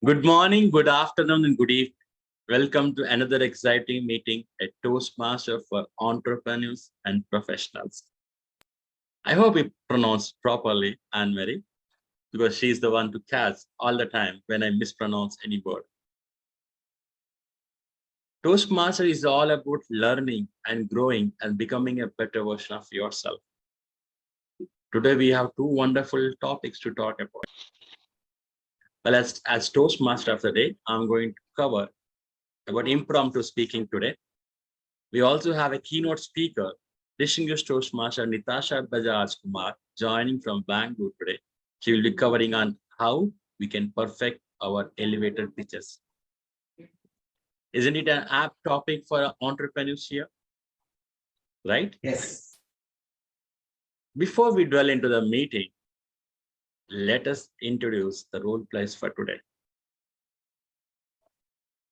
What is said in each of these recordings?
Good morning, good afternoon, and good evening. Welcome to another exciting meeting at Toastmasters for Entrepreneurs and Professionals. I hope we pronounced properly Anne-Marie, because she's the one to catch all the time when I mispronounce any word. Toastmaster is all about learning and growing and becoming a better version of yourself. Today we have two wonderful topics to talk about. Well, as Toastmaster of the day, I'm going to cover about impromptu speaking today. We also have a keynote speaker, distinguished Toastmaster Nitasha Bajaj Kumar, joining from Bangalore today. She will be covering on how we can perfect our elevator pitches. Isn't it an apt topic for entrepreneurs here? Right? Yes. Before we dwell into the meeting, let us introduce the role plays for today.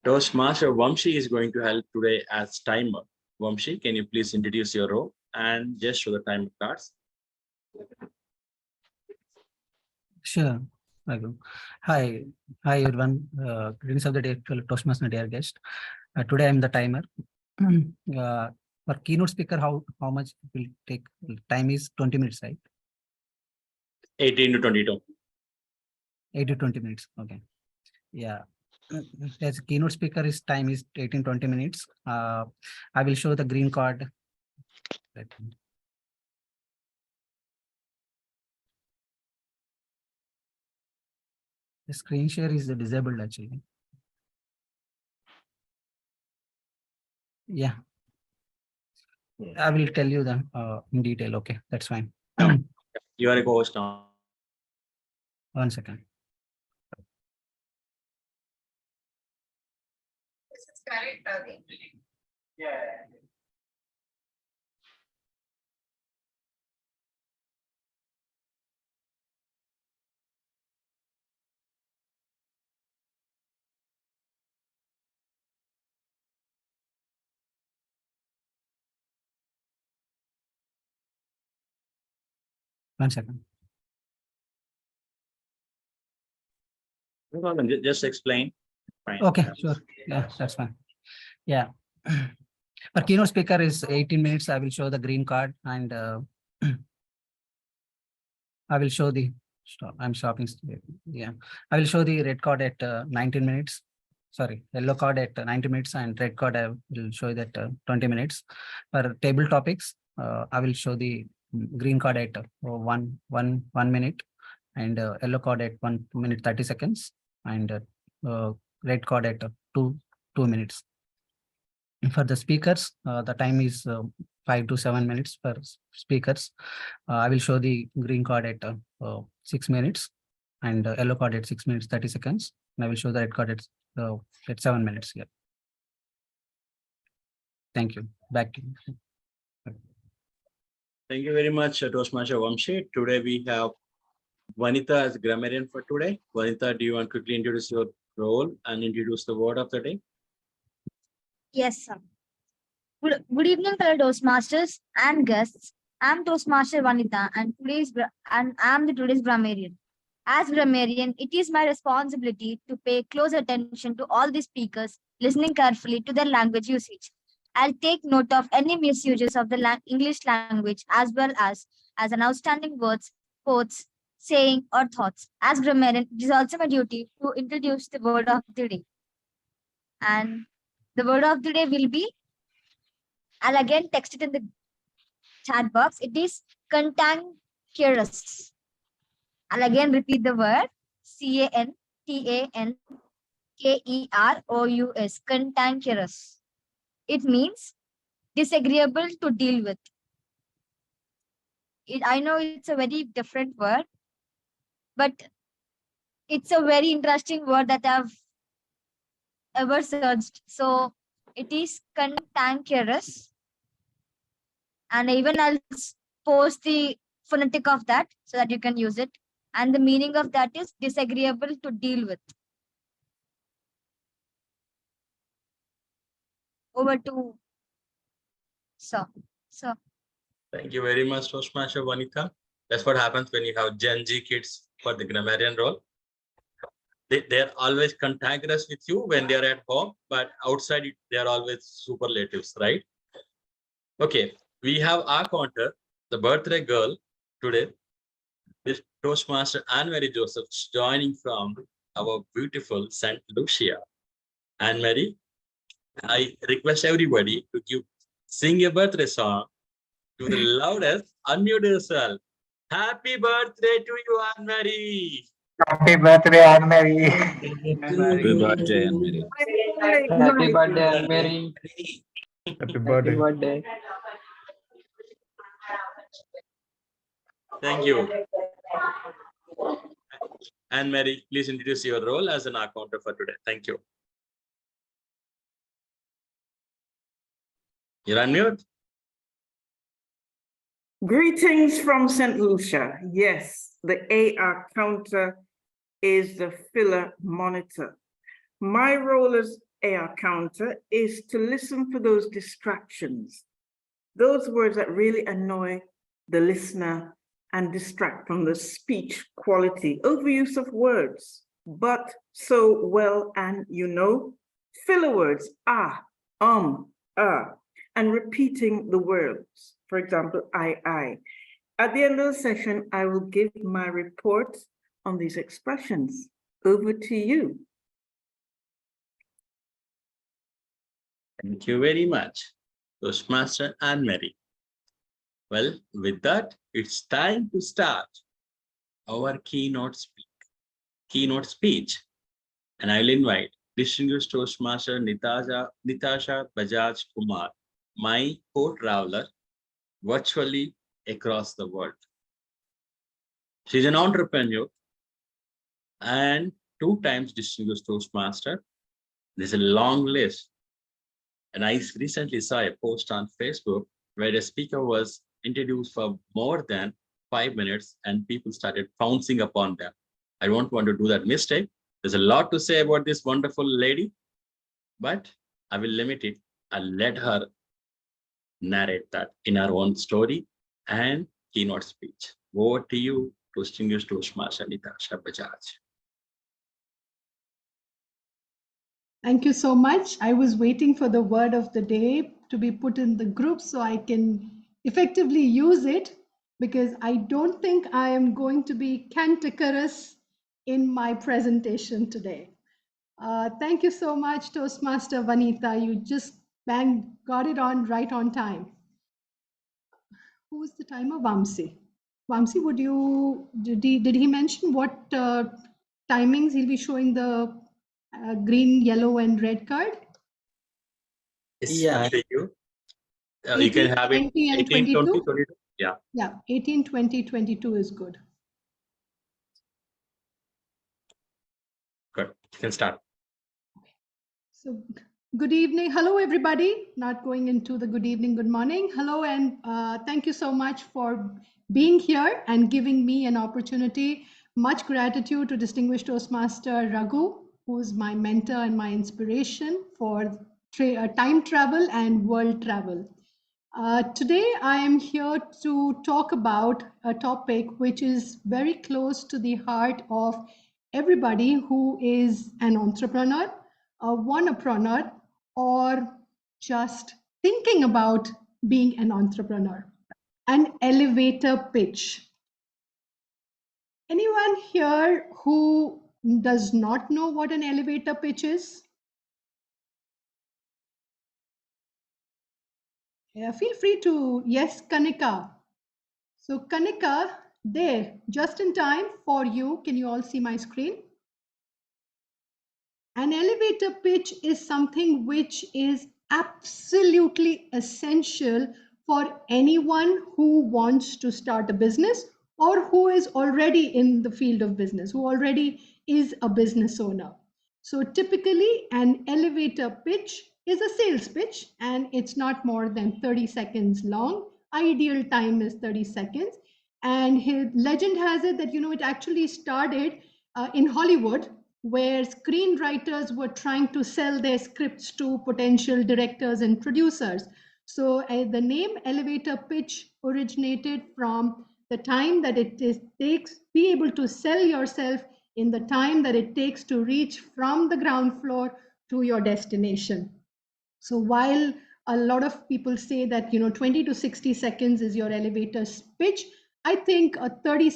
Toastmaster Vamshi is going to help today as timer. Vamshi, can you please introduce your role and just show the time cards? Sure. Hi everyone. Greetings of the day, Toastmaster dear guest. Today I'm the timer. For keynote speaker, how much will take? Time is 20 minutes, right? 18 to 22. 8 to 20 minutes. Okay. Yeah. As keynote speaker, his time is 18-20 minutes. I will show the green card. The screen share is disabled actually. Yeah. I will tell you them in detail. Okay, that's fine. You are a co-host now. 1 second. This is correct, Ravi. Yeah. 1 second. No problem. Just explain. Fine. Okay, sure. Yeah, that's fine. Yeah. For keynote speaker is 18 minutes. I will show the green card and I will show the stop. I'm stopping. Yeah, I will show the red card at 19 minutes. Sorry, yellow card at 90 minutes and red card I will show that 20 minutes. For table topics, I will show the green card at 1 minute and yellow card at 1 minute 30 seconds and red card at 2 minutes. For the speakers, the time is 5 to 7 minutes for speakers. I will show the green card at 6 minutes and yellow card at 6 minutes 30 seconds. And I will show the red card at 7 minutes here. Thank you. Back to you. Thank you very much, Toastmaster Vamshi. Today we have Vanita as grammarian for today. Vanita, do you want to quickly introduce your role and introduce the word of the day? Yes, sir. Good evening, fellow Toastmasters and guests. I'm Toastmaster Vanita, and I'm the today's grammarian. As grammarian, it is my responsibility to pay close attention to all the speakers, listening carefully to their language usage. I'll take note of any misuses of the English language as well as an outstanding words, quotes, saying, or thoughts. As grammarian, it is also my duty to introduce the word of the day. And the word of the day will be, I'll again text it in the chat box. It is cantankerous. I'll again repeat the word cantankerous. Cantankerous. It means disagreeable to deal with. I know it's a very different word, but it's a very interesting word that I've ever searched. So it is cantankerous. And even I'll post the phonetic of that so that you can use it. And the meaning of that is disagreeable to deal with. Over to sir. Thank you very much, Toastmaster Vanita. That's what happens when you have Gen Z kids for the grammarian role. They're always contagious with you when they're at home, but outside they're always superlatives, right? Okay, we have our counter, the birthday girl today. This Toastmaster Anne-Marie Joseph joining from our beautiful St. Lucia. Anne-Marie, I request everybody to sing a birthday song to the loudest, unmute yourself. Happy birthday to you, Anne-Marie. Happy birthday, Anne-Marie. Happy birthday, Anne-Marie. Happy birthday, Anne-Marie. Happy birthday. Thank you. Anne-Marie, please introduce your role as an accountant for today. Thank you. You're unmute. Greetings from St. Lucia. Yes, the AR counter is the filler monitor. My role as AR counter is to listen for those distractions, those words that really annoy the listener and distract from the speech quality, overuse of words, but, so, well, and filler words, and repeating the words. For example, I. At the end of the session, I will give my report on these expressions. Over to you. Thank you very much, Toastmaster Anne-Marie. Well, with that, it's time to start our keynote speech. And I'll invite distinguished Toastmaster Nitasha Bajaj Kumar, my co-traveler, virtually across the world. She's an entrepreneur and 2 times distinguished Toastmaster. There's a long list. And I recently saw a post on Facebook where a speaker was introduced for more than 5 minutes and people started pouncing upon them. I don't want to do that mistake. There's a lot to say about this wonderful lady, but I will limit it. I'll let her narrate that in her own story and keynote speech. Over to you, distinguished Toastmaster Nitasha Bajaj. Thank you so much. I was waiting for the word of the day to be put in the group so I can effectively use it, because I don't think I am going to be cantankerous in my presentation today. Thank you so much, Toastmaster Vanita. You just got it on right on time. Who's the timer? Vamsi. Vamsi, did he mention what timings he'll be showing the green, yellow, and red card? Yeah. You 18, can have it 20, and 18, 22. 20, 22. Yeah. Yeah, 18, 20, 22 is good. Good. You can start. So good evening. Hello, everybody. Not going into the good evening, good morning. Hello, and thank you so much for being here and giving me an opportunity. Much gratitude to distinguished Toastmaster Raghu, who is my mentor and my inspiration for time travel and world travel. Today, I am here to talk about a topic which is very close to the heart of everybody who is an entrepreneur, a one-upreneur, or just thinking about being an entrepreneur. An elevator pitch. Anyone here who does not know what an elevator pitch is? Yeah, feel free to, yes, Kanika. So Kanika, there, just in time for you. Can you all see my screen? An elevator pitch is something which is absolutely essential for anyone who wants to start a business or who is already in the field of business, who already is a business owner. So typically an elevator pitch is a sales pitch and it's not more than 30 seconds long. Ideal time is 30 seconds. And his legend has it that, it actually started in Hollywood, where screenwriters were trying to sell their scripts to potential directors and producers. So the name elevator pitch originated from the time that takes, be able to sell yourself in the time that it takes to reach from the ground floor to your destination. So while a lot of people say that 20 to 60 seconds is your elevator pitch, I think a 30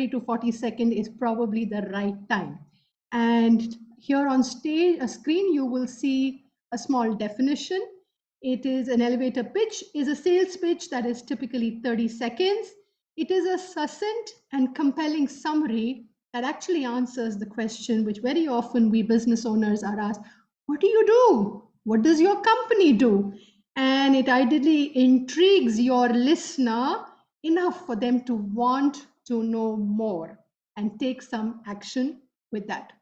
to 40 second is probably the right time. And here on stage, a screen, you will see a small definition. It is an elevator pitch is a sales pitch that is typically 30 seconds. It is a succinct and compelling summary that actually answers the question, which very often we business owners are asked, what do you do? What does your company do? And it ideally intrigues your listener enough for them to want to know more and take some action with that.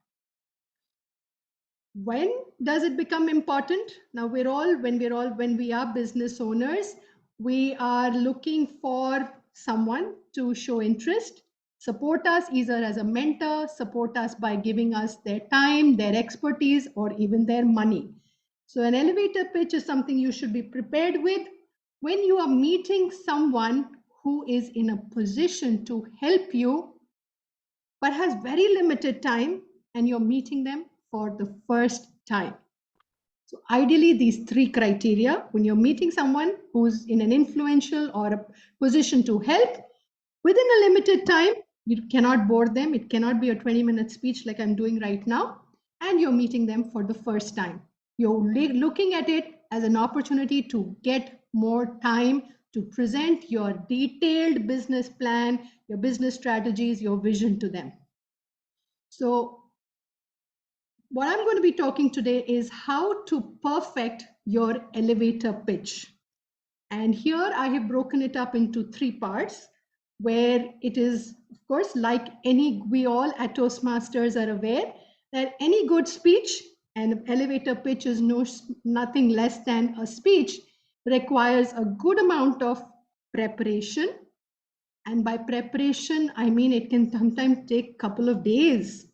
When does it become important? Now when we are business owners, we are looking for someone to show interest, support us either as a mentor, support us by giving us their time, their expertise, or even their money. So an elevator pitch is something you should be prepared with when you are meeting someone who is in a position to help you, but has very limited time, and you're meeting them for the first time. So ideally, these three criteria, when you're meeting someone who's in an influential or a position to help, within a limited time, you cannot bore them. It cannot be a 20-minute speech like I'm doing right now, and you're meeting them for the first time. You're looking at it as an opportunity to get more time to present your detailed business plan, your business strategies, your vision to them. So what I'm going to be talking today is how to perfect your elevator pitch. And here I have broken it up into three parts, where it is, of course, like we all at Toastmasters are aware that any good speech, and elevator pitch is nothing less than a speech, requires a good amount of preparation. And by preparation, I mean it can sometimes take a couple of days.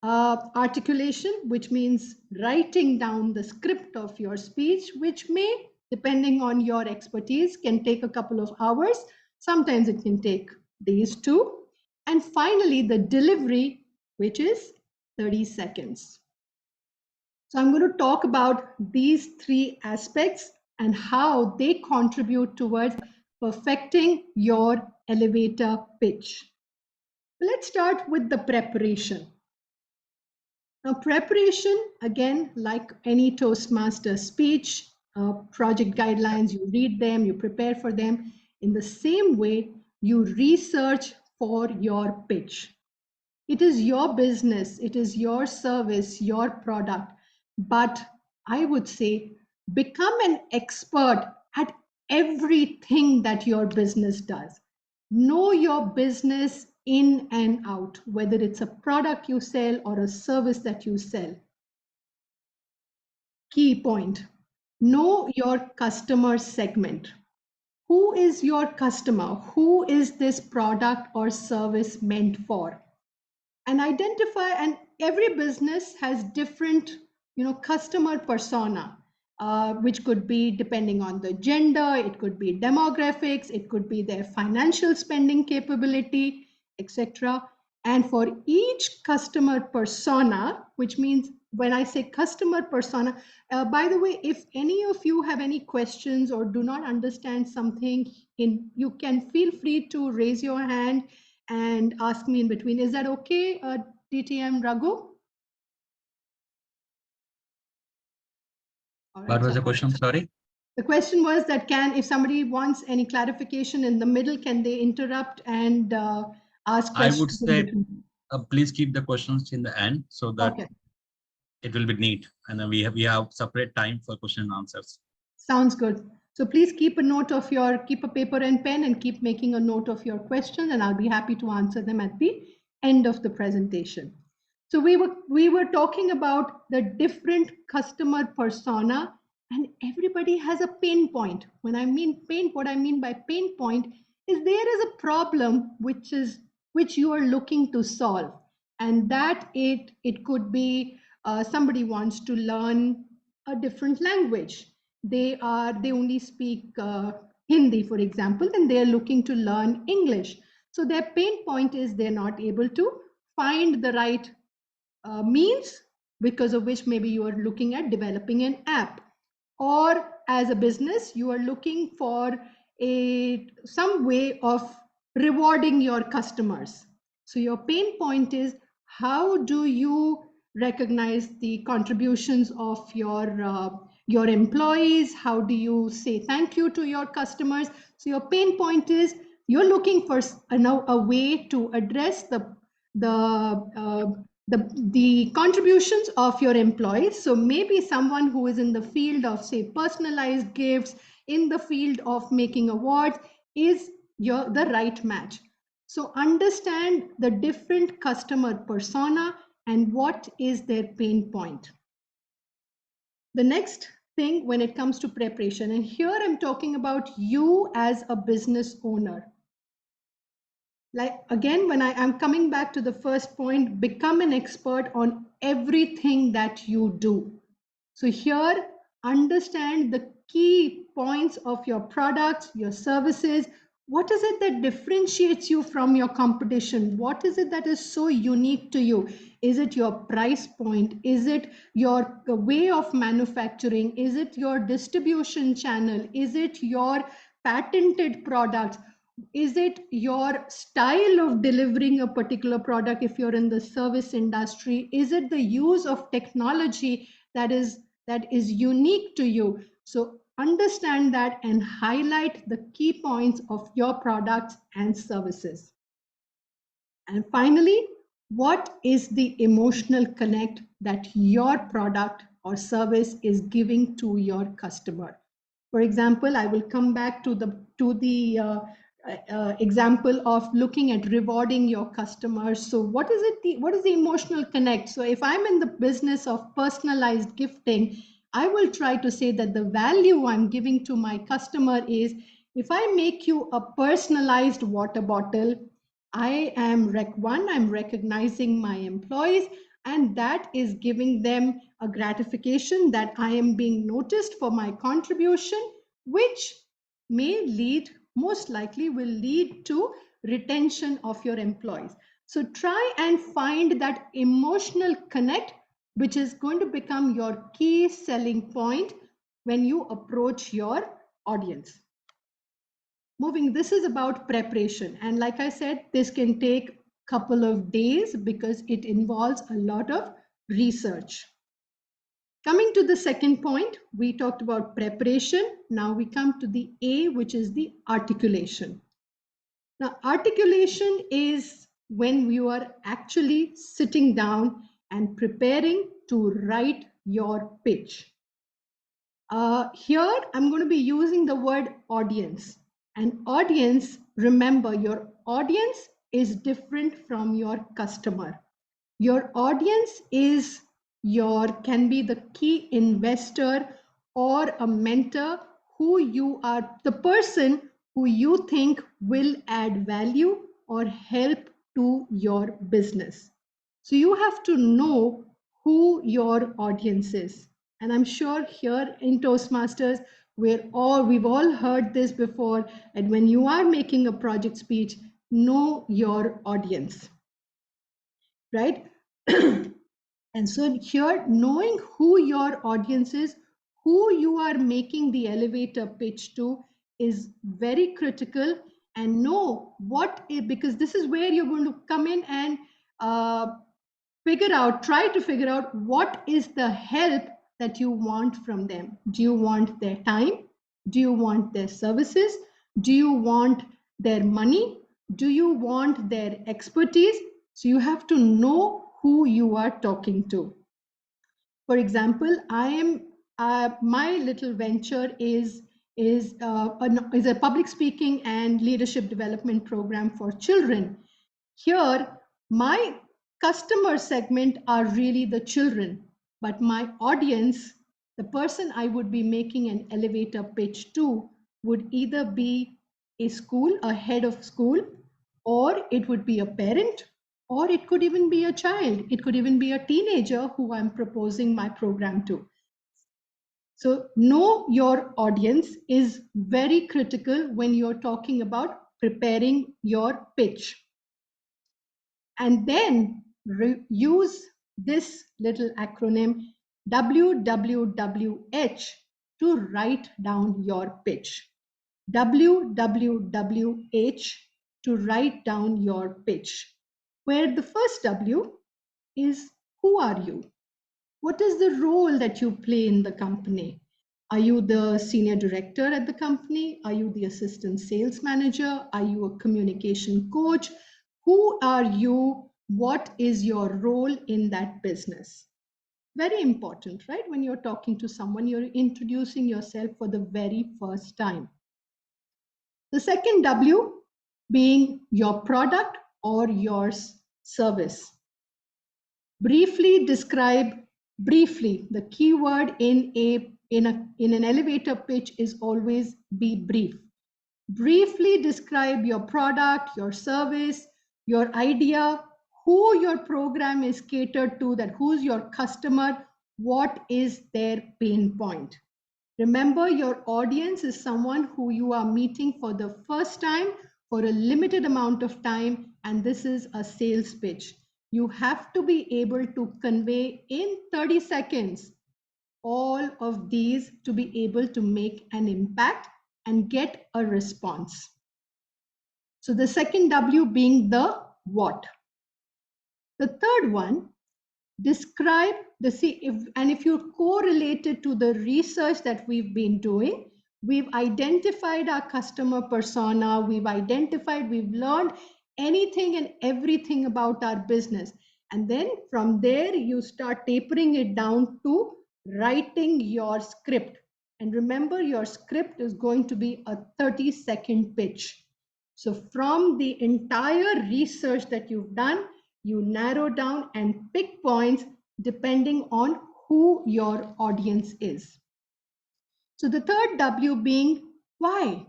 Articulation, which means writing down the script of your speech, which may, depending on your expertise, can take a couple of hours. Sometimes it can take days too. And finally, the delivery, which is 30 seconds. So I'm going to talk about these three aspects and how they contribute towards perfecting your elevator pitch. Let's start with the preparation. Now, preparation, again, like any Toastmaster speech, project guidelines, you read them, you prepare for them. In the same way, you research for your pitch. It is your business, it is your service, your product. But I would say, become an expert at everything that your business does. Know your business in and out, whether it's a product you sell or a service that you sell. Key point, know your customer segment. Who is your customer? Who is this product or service meant for? And identify, and every business has different, customer persona, which could be depending on the gender, it could be demographics, it could be their financial spending capability, etc. And for each customer persona, which means when I say customer persona, by the way, if any of you have any questions or do not understand something, you can feel free to raise your hand and ask me in between. Is that okay, DTM Raghu? What was the question? Sorry. The question was that if somebody wants any clarification in the middle, can they interrupt and ask questions? I would say, please keep the questions in the end so that it will be neat, and then we have separate time for question and answers. Sounds good. So please keep a paper and pen and keep making a note of your questions, and I'll be happy to answer them at the end of the presentation. So we were talking about the different customer persona, and everybody has a pain point. When I mean what I mean by pain point is there is a problem which you are looking to solve, and that it could be somebody wants to learn a different language. They only speak Hindi, for example, then they're looking to learn English. So their pain point is they're not able to find the right means, because of which maybe you are looking at developing an app, or as a business you are looking for some way of rewarding your customers. So your pain point is, how do you recognize the contributions of your employees? How do you say thank you to your customers? So your pain point is you're looking for a way to address the contributions of your employees. So maybe someone who is in the field of, say, personalized gifts, in the field of making awards, is the right match. So understand the different customer persona and what is their pain point. The next thing when it comes to preparation, and here I'm talking about you as a business owner. Like again, when I'm coming back to the first point, become an expert on everything that you do. So here, understand the key points of your products, your services. What is it that differentiates you from your competition? What is it that is so unique to you? Is it your price point? Is it your way of manufacturing? Is it your distribution channel? Is it your patented products? Is it your style of delivering a particular product if you're in the service industry? Is it the use of technology that is unique to you? So understand that and highlight the key points of your products and services. And finally, what is the emotional connect that your product or service is giving to your customer? For example, I will come back to the example of looking at rewarding your customers. So what is the emotional connect? So if I'm in the business of personalized gifting, I will try to say that the value I'm giving to my customer is, if I make you a personalized water bottle, I'm recognizing my employees, and that is giving them a gratification that I am being noticed for my contribution, which most likely will lead to retention of your employees. So try and find that emotional connect, which is going to become your key selling point when you approach your audience. This is about preparation. And like I said, this can take a couple of days because it involves a lot of research. Coming to the second point, we talked about preparation. Now we come to the A, which is the articulation. Now, articulation is when you are actually sitting down and preparing to write your pitch. Here, I'm going to be using the word audience. And audience, remember, your audience is different from your customer. Your audience can be the key investor or a mentor the person who you think will add value or help to your business. So you have to know who your audience is. And I'm sure here in Toastmasters, we've all heard this before. And when you are making a project speech, know your audience, right? And so here, knowing who your audience is, who you are making the elevator pitch to, is very critical. And know because this is where you're going to come in and try to figure out what is the help that you want from them. Do you want their time? Do you want their services? Do you want their money? Do you want their expertise? So you have to know who you are talking to. For example, my little venture is a public speaking and leadership development program for children. Here, my customer segment are really the children, but my audience, the person I would be making an elevator pitch to, would either be a head of school, or it would be a parent, or it could even be a child. It could even be a teenager who I'm proposing my program to. So know your audience is very critical when you're talking about preparing your pitch. And then use this little acronym WWWH to write down your pitch. WWWH to write down your pitch, where the first W is who are you? What is the role that you play in the company? Are you the senior director at the company? Are you the assistant sales manager? Are you a communication coach? Who are you? What is your role in that business? Very important, right? When you're talking to someone, you're introducing yourself for the very first time. The second W being your product or your service. Briefly describe, briefly, the keyword in an elevator pitch is always be brief. Briefly describe your product, your service, your idea, who your program is catered to, that who's your customer, what is their pain point. Remember, your audience is someone who you are meeting for the first time for a limited amount of time, and this is a sales pitch. You have to be able to convey in 30 seconds all of these to be able to make an impact and get a response. So the second W being the what. The third one, describe the if you correlate it to the research that we've been doing, we've identified our customer persona, we've learned anything and everything about our business. And then from there, you start tapering it down to writing your script. And remember, your script is going to be a 30-second pitch. So from the entire research that you've done, you narrow down and pick points depending on who your audience is. So the third W being why.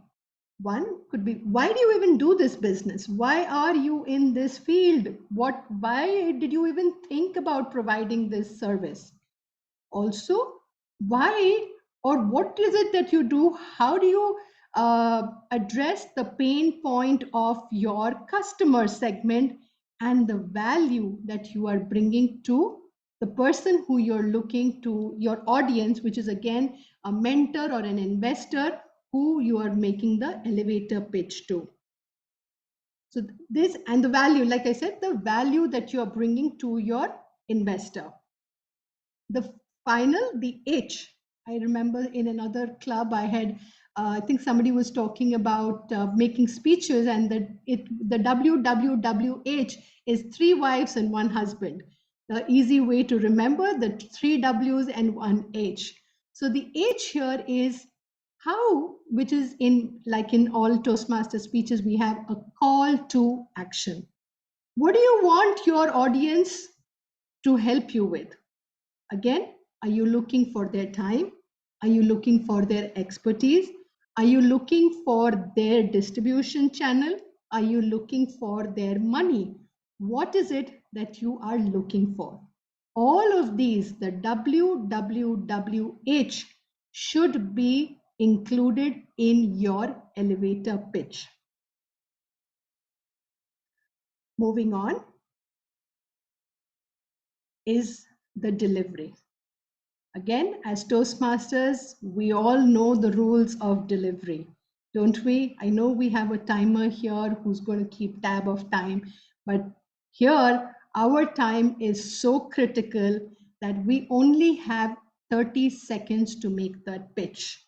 One could be, why do you even do this business? Why are you in this field? Why did you even think about providing this service? Also, why or what is it that you do? How do you address the pain point of your customer segment and the value that you are bringing to the person who you're looking to, your audience, which is again a mentor or an investor who you are making the elevator pitch to. So this and the value, like I said, the value that you are bringing to your investor. The final, the H. I remember in another club I had, I think somebody was talking about making speeches, and the WWWH is 3 wives and 1 husband. The easy way to remember the 3 W's and 1 H. So the H here is how, which is like in all Toastmasters speeches, we have a call to action. What do you want your audience to help you with? Again, are you looking for their time? Are you looking for their expertise? Are you looking for their distribution channel? Are you looking for their money? What is it that you are looking for? All of these, the WWWH, should be included in your elevator pitch. Moving on is the delivery. Again, as Toastmasters, we all know the rules of delivery, don't we? I know we have a timer here who's going to keep tab of time, but here our time is so critical that we only have 30 seconds to make that pitch.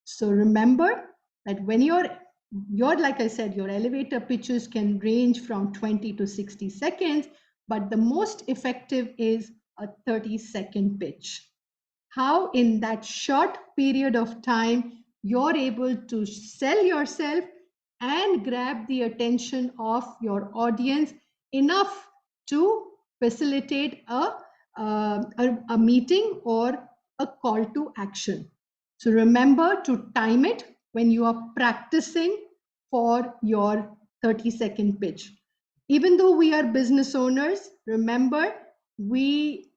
So remember that when you're like I said, your elevator pitches can range from 20 to 60 seconds, but the most effective is a 30-second pitch. How in that short period of time you're able to sell yourself and grab the attention of your audience enough to facilitate a meeting or a call to action. So remember to time it when you are practicing for your 30-second pitch. Even though we are business owners, remember we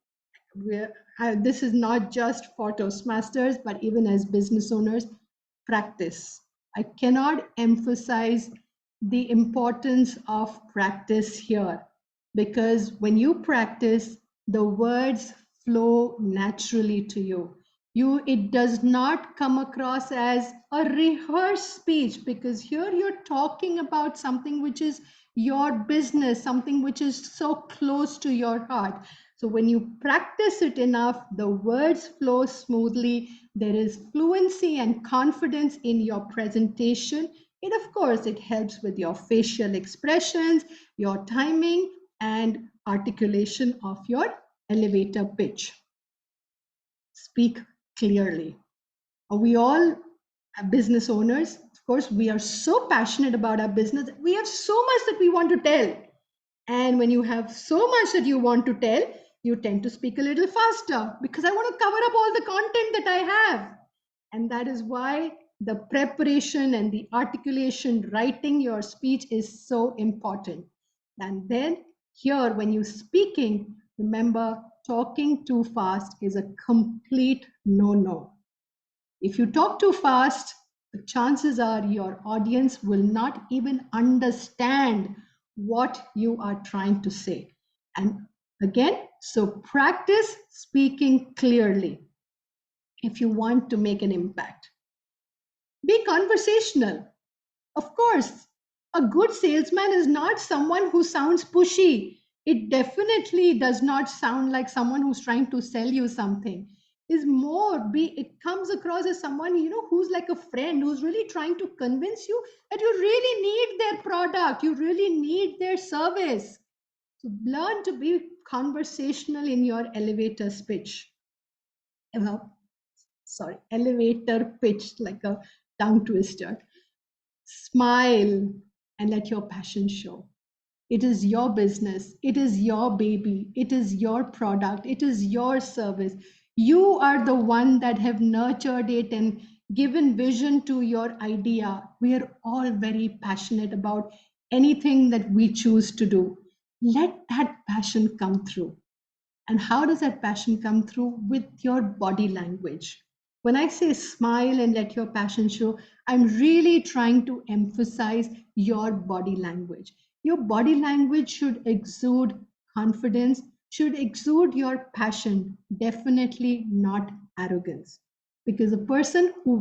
this is not just for Toastmasters, but even as business owners, practice. I cannot emphasize the importance of practice here, because when you practice, the words flow naturally to you. It does not come across as a rehearsed speech, because here you're talking about something which is your business, something which is so close to your heart. So when you practice it enough, the words flow smoothly. There is fluency and confidence in your presentation. And of course, it helps with your facial expressions, your timing, and articulation of your elevator pitch. Speak clearly. Are we all business owners? Of course, we are so passionate about our business. We have so much that we want to tell. And when you have so much that you want to tell, you tend to speak a little faster, because I want to cover up all the content that I have. And that is why the preparation and the articulation, writing your speech is so important. And then here, when you're speaking, remember, talking too fast is a complete no-no. If you talk too fast, the chances are your audience will not even understand what you are trying to say. And again, so practice speaking clearly if you want to make an impact. Be conversational. Of course, a good salesman is not someone who sounds pushy. It definitely does not sound like someone who's trying to sell you something. It comes across as someone, who's like a friend, who's really trying to convince you that you really need their product, you really need their service. So learn to be conversational in your elevator pitch. Elevator pitch, like a tongue twister. Smile and let your passion show. It is your business. It is your baby. It is your product. It is your service. You are the one that have nurtured it and given vision to your idea. We are all very passionate about anything that we choose to do. Let that passion come through. And how does that passion come through? With your body language. When I say smile and let your passion show, I'm really trying to emphasize your body language. Your body language should exude confidence, should exude your passion, definitely not arrogance. Because a person who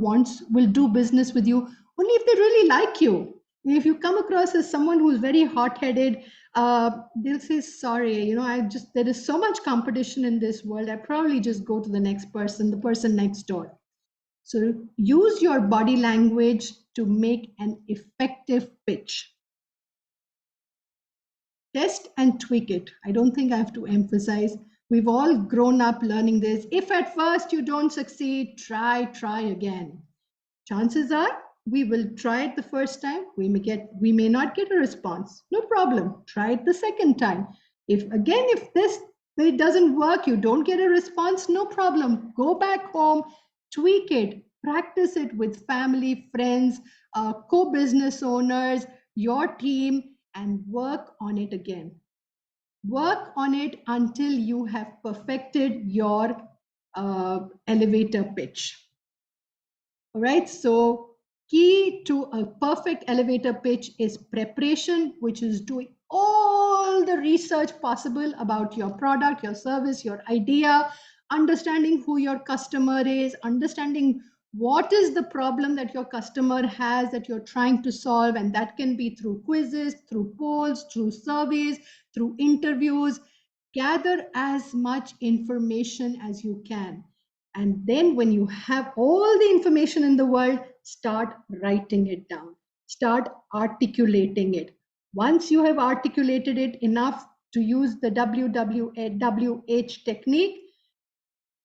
will do business with you only if they really like you. If you come across as someone who's very hot-headed, they'll say, sorry, there is so much competition in this world. I probably just go to the next person, the person next door. So use your body language to make an effective pitch. Test and tweak it. I don't think I have to emphasize. We've all grown up learning this. If at first you don't succeed, try again. Chances are we will try it the first time. We may not get a response. No problem. Try it the second time. If it doesn't work, you don't get a response, no problem. Go back home, tweak it, practice it with family, friends, co-business owners, your team, and work on it again. Work on it until you have perfected your elevator pitch. All right, so key to a perfect elevator pitch is preparation, which is doing all the research possible about your product, your service, your idea, understanding who your customer is, understanding what is the problem that your customer has that you're trying to solve. And that can be through quizzes, through polls, through surveys, through interviews. Gather as much information as you can. And then when you have all the information in the world, start writing it down. Start articulating it. Once you have articulated it enough to use the WWH technique,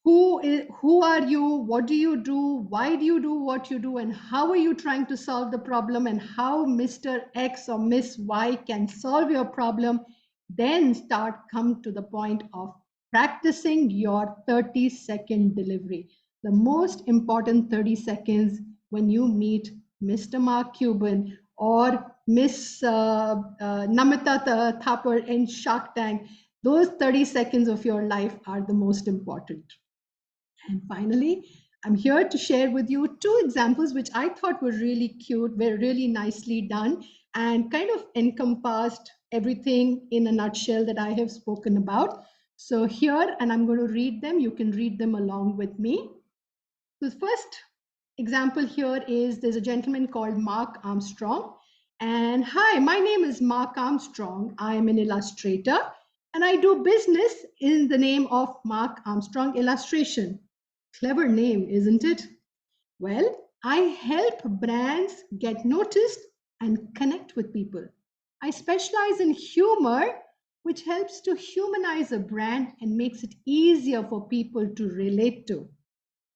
who are you? What do you do? Why do you do what you do? And how are you trying to solve the problem? And how Mr. X or Miss Y can solve your problem? Then come to the point of practicing your 30-second delivery. The most important 30 seconds when you meet Mr. Mark Cuban or Miss Namita Thapar in Shark Tank. Those 30 seconds of your life are the most important. And finally, I'm here to share with you two examples which I thought were really cute, were really nicely done, and kind of encompassed everything in a nutshell that I have spoken about. So here, and I'm going to read them. You can read them along with me. The first example here is there's a gentleman called Mark Armstrong. And hi, my name is Mark Armstrong. I am an illustrator and I do business in the name of Mark Armstrong Illustration. Clever name, isn't it? Well, I help brands get noticed and connect with people. I specialize in humor, which helps to humanize a brand and makes it easier for people to relate to.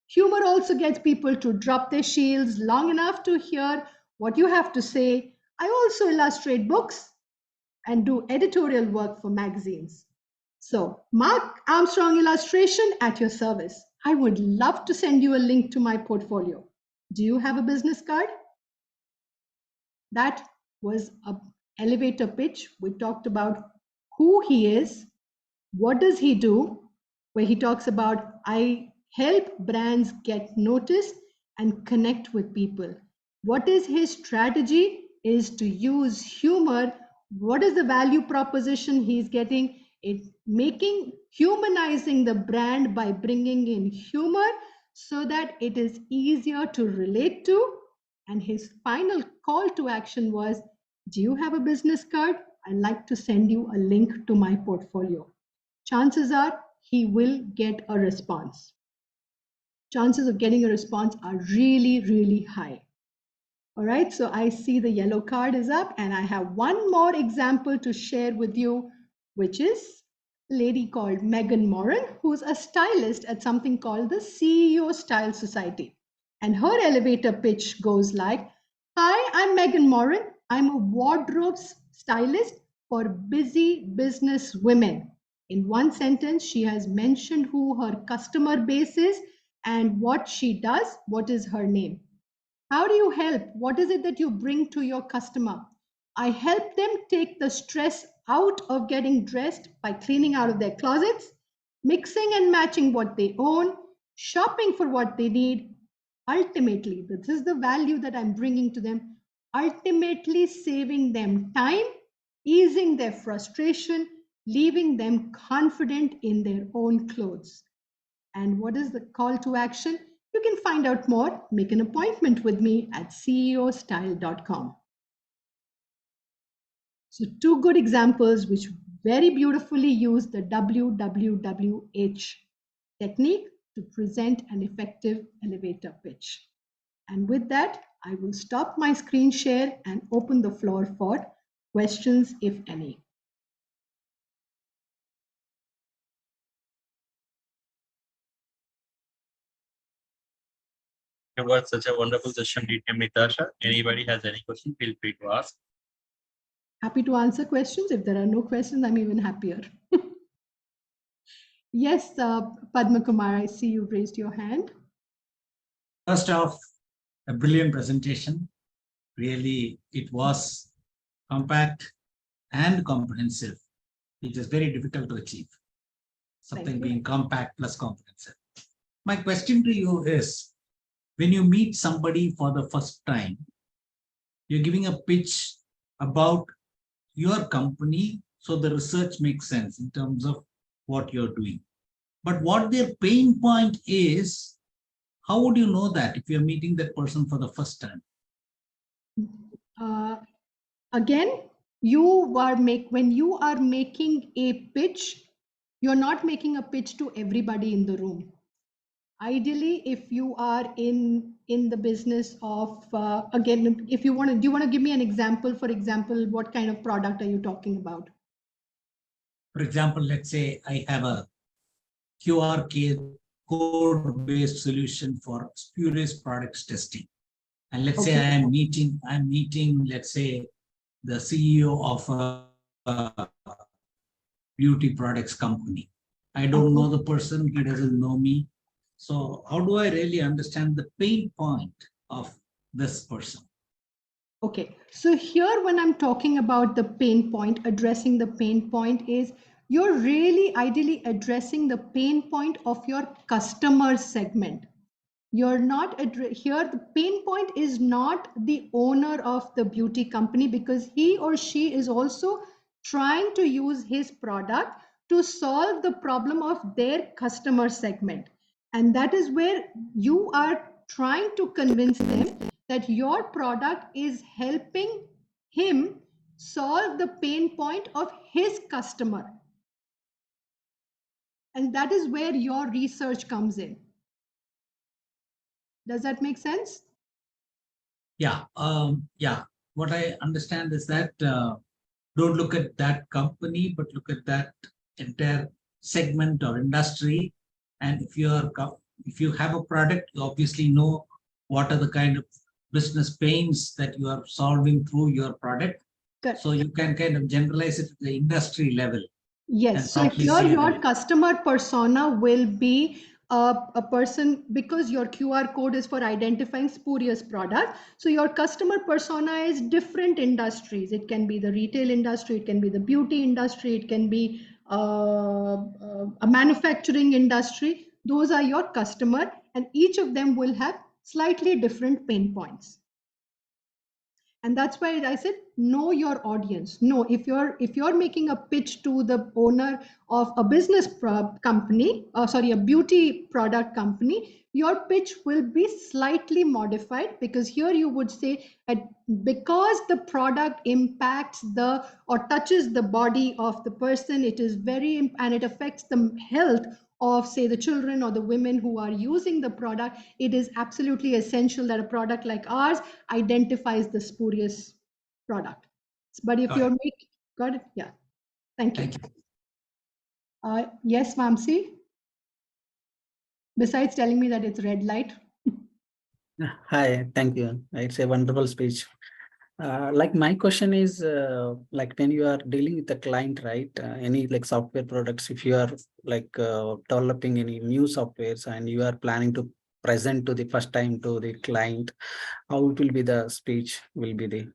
Humor also gets people to drop their shields long enough to hear what you have to say. I also illustrate books and do editorial work for magazines. So, Mark Armstrong Illustration at your service. I would love to send you a link to my portfolio. Do you have a business card? That was an elevator pitch. We talked about who he is, what does he do, where he talks about I help brands get noticed and connect with people. What is his strategy is to use humor. What is the value proposition he's getting? It humanizing the brand by bringing in humor so that it is easier to relate to. And his final call to action was, do you have a business card? I'd like to send you a link to my portfolio. Chances are he will get a response. Chances of getting a response are really, really high. All right, so I see the yellow card is up and I have one more example to share with you, which is a lady called Megan Moran, who's a stylist at something called the CEO Style Society. And her elevator pitch goes like, hi, I'm Megan Moran. I'm a wardrobe stylist for busy business women. In one sentence, she has mentioned who her customer base is and what she does, what is her name. How do you help? What is it that you bring to your customer? I help them take the stress out of getting dressed by cleaning out of their closets, mixing and matching what they own, shopping for what they need. Ultimately, this is the value that I'm bringing to them. Ultimately, saving them time, easing their frustration, leaving them confident in their own clothes. And what is the call to action? You can find out more. Make an appointment with me at ceostyle.com. So two good examples which very beautifully use the WWWH technique to present an effective elevator pitch. And with that, I will stop my screen share and open the floor for questions, if any. It was such a wonderful session, Nitasha. Anybody has any question, feel free to ask. Happy to answer questions. If there are no questions, I'm even happier. Yes, Padma Kumar, I see you raised your hand. First off, a brilliant presentation. Really, it was compact and comprehensive. It is very difficult to achieve. Something being compact plus comprehensive. My question to you is, when you meet somebody for the first time, you're giving a pitch about your company, so the research makes sense in terms of what you're doing. But what their pain point is, how would you know that if you're meeting that person for the first time? Again, when you are making a pitch, you're not making a pitch to everybody in the room. Ideally, if you are in the business of, again, if you want to, do you want to give me an example? For example, what kind of product are you talking about? For example, let's say I have a QR code-based solution for spurious products testing. And let's say I'm meeting, let's say, the CEO of a beauty products company. I don't know the person, he doesn't know me. So how do I really understand the pain point of this person? Okay, so here when I'm talking about the pain point, addressing the pain point is, you're really ideally addressing the pain point of your customer segment. You're not here. The pain point is not the owner of the beauty company, because he or she is also trying to use his product to solve the problem of their customer segment. And that is where you are trying to convince them that your product is helping him solve the pain point of his customer. And that is where your research comes in. Does that make sense? Yeah. Yeah. What I understand is that don't look at that company, but look at that entire segment or industry. And if you have a product, you obviously know what are the kind of business pains that you are solving through your product. Good. So you can kind of generalize it at the industry level. Yes. So here your customer persona will be a person, because your QR code is for identifying spurious product. So your customer persona is different industries. It can be the retail industry, it can be the beauty industry, it can be a manufacturing industry. Those are your customer, and each of them will have slightly different pain points. And that's why I said, know your audience. No, if you're making a pitch to the owner of a business company, a beauty product company, your pitch will be slightly modified, because here you would say that because the product impacts or touches the body of the person, it is and it affects the health of, say, the children or the women who are using the product, it is absolutely essential that a product like ours identifies the spurious product. But if you're making, got it? Yeah. Thank you. Yes, Mamsi. Besides telling me that it's red light. Hi, thank you. It's a wonderful speech. Like my question is, like when you are dealing with the client, right? Any like software products, if you are like developing any new softwares and you are planning to present to the first time to the client, how it will be the speech will be the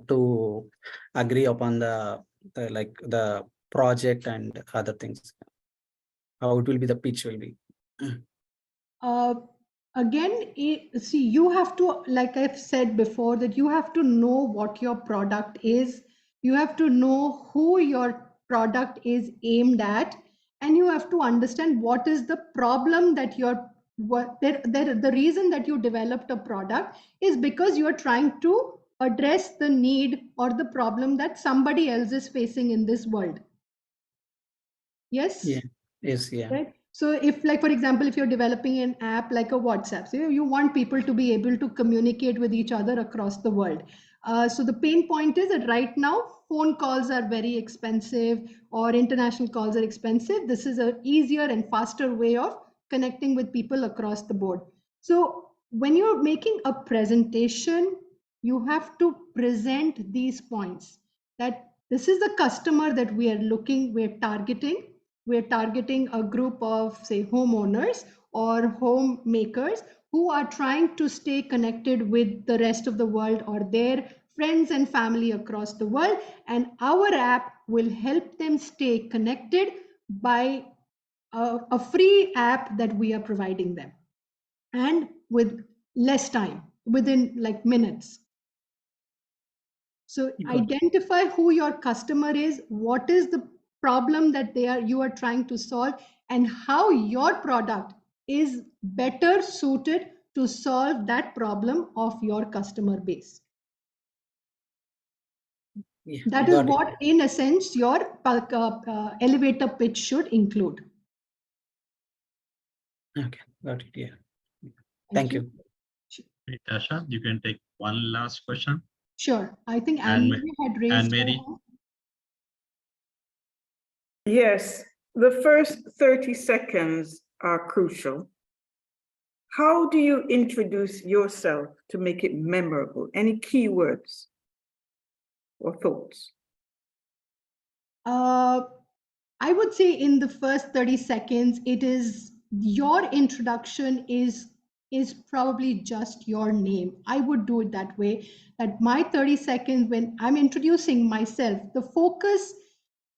to agree upon the like the project and other things. How it will be the pitch will be. Again, see, you have to, like I've said before, that you have to know what your product is. You have to know who your product is aimed at, and you have to understand what is the problem that the reason that you developed a product is because you are trying to address the need or the problem that somebody else is facing in this world. Yes? Yeah. Yes, yeah. Right? So if, like, for example, if you're developing an app like a WhatsApp, so you want people to be able to communicate with each other across the world. So the pain point is that right now, phone calls are very expensive or international calls are expensive. This is an easier and faster way of connecting with people across the board. So when you're making a presentation, you have to present these points, that this is the customer that we're targeting. We're targeting a group of, say, homeowners or homemakers who are trying to stay connected with the rest of the world or their friends and family across the world. And our app will help them stay connected by a free app that we are providing them, and with less time, within like minutes. So identify who your customer is, what is the problem that you are trying to solve, and how your product is better suited to solve that problem of your customer base. Yeah, that is what, in a sense, your elevator pitch should include. Okay, got it. Yeah. Thank you. Nitasha, you can take one last question. Sure. I think Anne had raised. And Mary. Yes, the first 30 seconds are crucial. How do you introduce yourself to make it memorable? Any keywords or thoughts? I would say in the first 30 seconds, it is your introduction is probably just your name. I would do it that way, that my 30 seconds when I'm introducing myself, the focus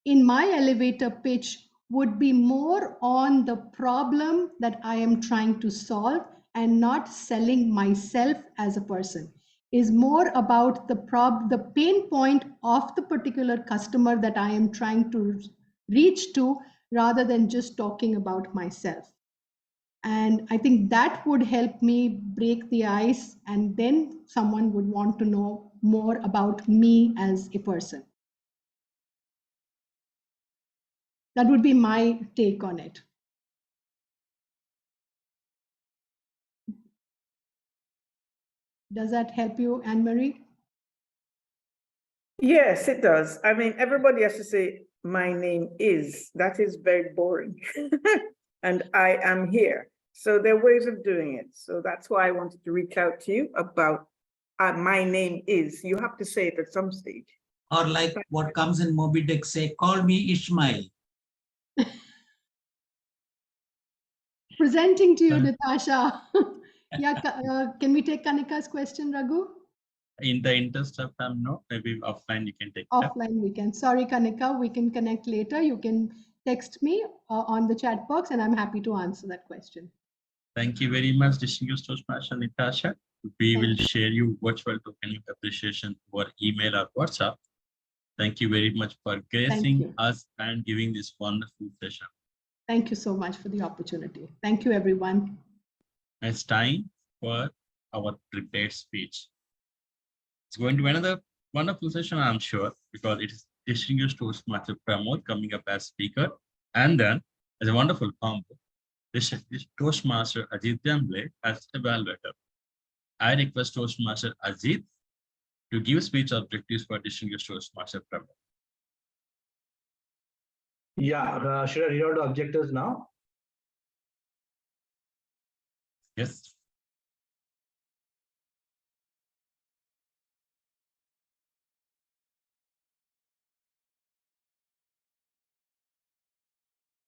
in my elevator pitch would be more on the problem that I am trying to solve and not selling myself as a person. Is more about the pain point of the particular customer that I am trying to reach to, rather than just talking about myself. And I think that would help me break the ice, and then someone would want to know more about me as a person. That would be my take on it. Does that help you, Anne-Marie? Yes, it does. I mean, everybody has to say, my name is. That is very boring. And I am here. So there are ways of doing it. So that's why I wanted to reach out to you about my name is. You have to say it at some stage. Or like what comes in Moby Dick, say, call me Ishmael. Presenting to you, Nitasha. Yeah, can we take Kanika's question, Raghu? In the interest of time, no, maybe offline you can take that. Offline we can. Sorry, Kanika, we can connect later. You can text me on the chat box, and I'm happy to answer that question. Thank you very much, distinguished Toastmaster Nitasha. We will share you virtual token of appreciation or email or WhatsApp. Thank you very much for gracing us and giving this wonderful session. Thank you so much for the opportunity. Thank you, everyone. It's time for our prepared speech. It's going to be another wonderful session, I'm sure, because it is distinguished Toastmaster Pramod coming up as speaker, and then as a wonderful combo, this Toastmaster Ajit Damble as evaluator. I request Toastmaster Ajit to give speech objectives for distinguished Toastmaster Pramod. Yeah, should I read out the objectives now? Yes.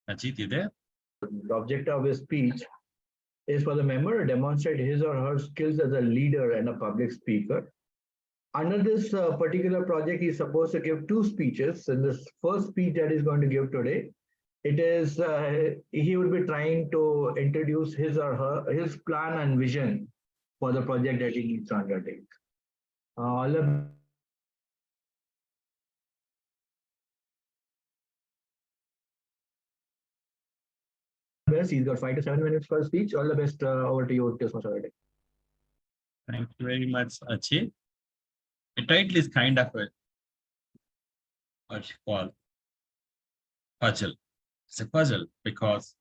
Ajit, you there? The objective of his speech is for the member to demonstrate his or her skills as a leader and a public speaker. Under this particular project, he's supposed to give 2 speeches. In this first speech that he's going to give today, it is he will be trying to introduce his or her his plan and vision for the project that he needs to undertake. He's got 5 to 7 minutes for a speech. All the best. Over to you, Toastmaster. Thank you very much, Ajit. The title is kind of a what you call puzzle. It's a puzzle because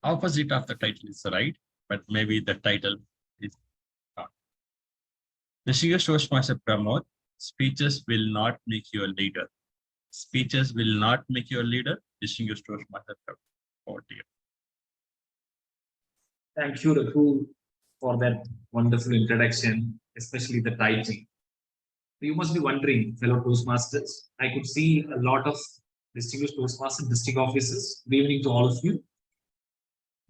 opposite of the title is right, but maybe the title is not. Distinguished Toastmaster Pramod, speeches will not make you a leader. Speeches will not make you a leader. Distinguished Toastmaster Pramod. Oh dear. Thank you, Raghu, for that wonderful introduction, especially the title. You must be wondering, fellow Toastmasters, I could see a lot of distinguished Toastmasters, district officers. Good evening to all of you.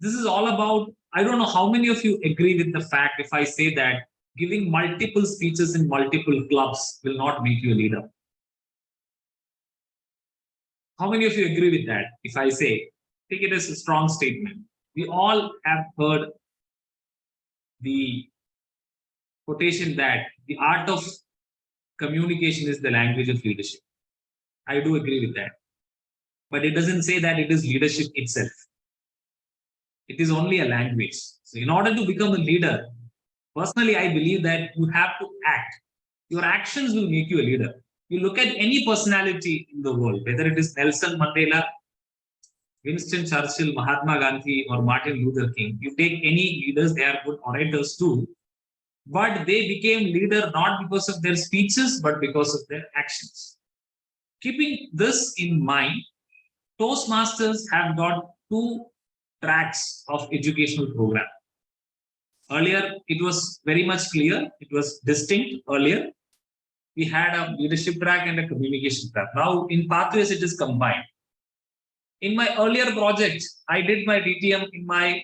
This is all about, I don't know how many of you agree with the fact if I say that giving multiple speeches in multiple clubs will not make you a leader. How many of you agree with that? If I say, take it as a strong statement. We all have heard the quotation that the art of communication is the language of leadership. I do agree with that. But it doesn't say that it is leadership itself. It is only a language. So in order to become a leader, personally, I believe that you have to act. Your actions will make you a leader. You look at any personality in the world, whether it is Nelson Mandela, Winston Churchill, Mahatma Gandhi, or Martin Luther King. You take any leaders, they are good orators too. But they became leader not because of their speeches, but because of their actions. Keeping this in mind, Toastmasters have got 2 tracks of educational program. Earlier, it was very much clear. It was distinct earlier. We had a leadership track and a communication track. Now, in Pathways, it is combined. In my earlier project, I did my DTM in my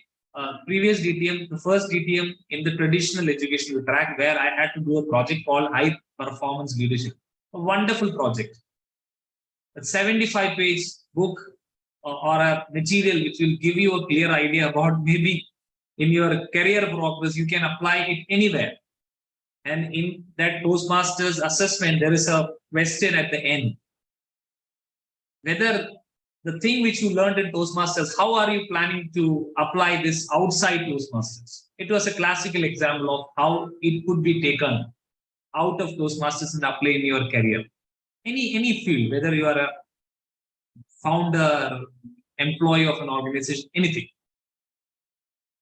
previous DTM, the first DTM in the traditional educational track, where I had to do a project called High Performance Leadership. A wonderful project. a 75-page book or a material which will give you a clear idea about maybe in your career progress, you can apply it anywhere. And in that Toastmasters assessment, there is a question at the end. Whether the thing which you learned in Toastmasters, how are you planning to apply this outside Toastmasters? It was a classical example of how it could be taken out of Toastmasters and apply in your career. Any field, whether you are a founder, employee of an organization, anything.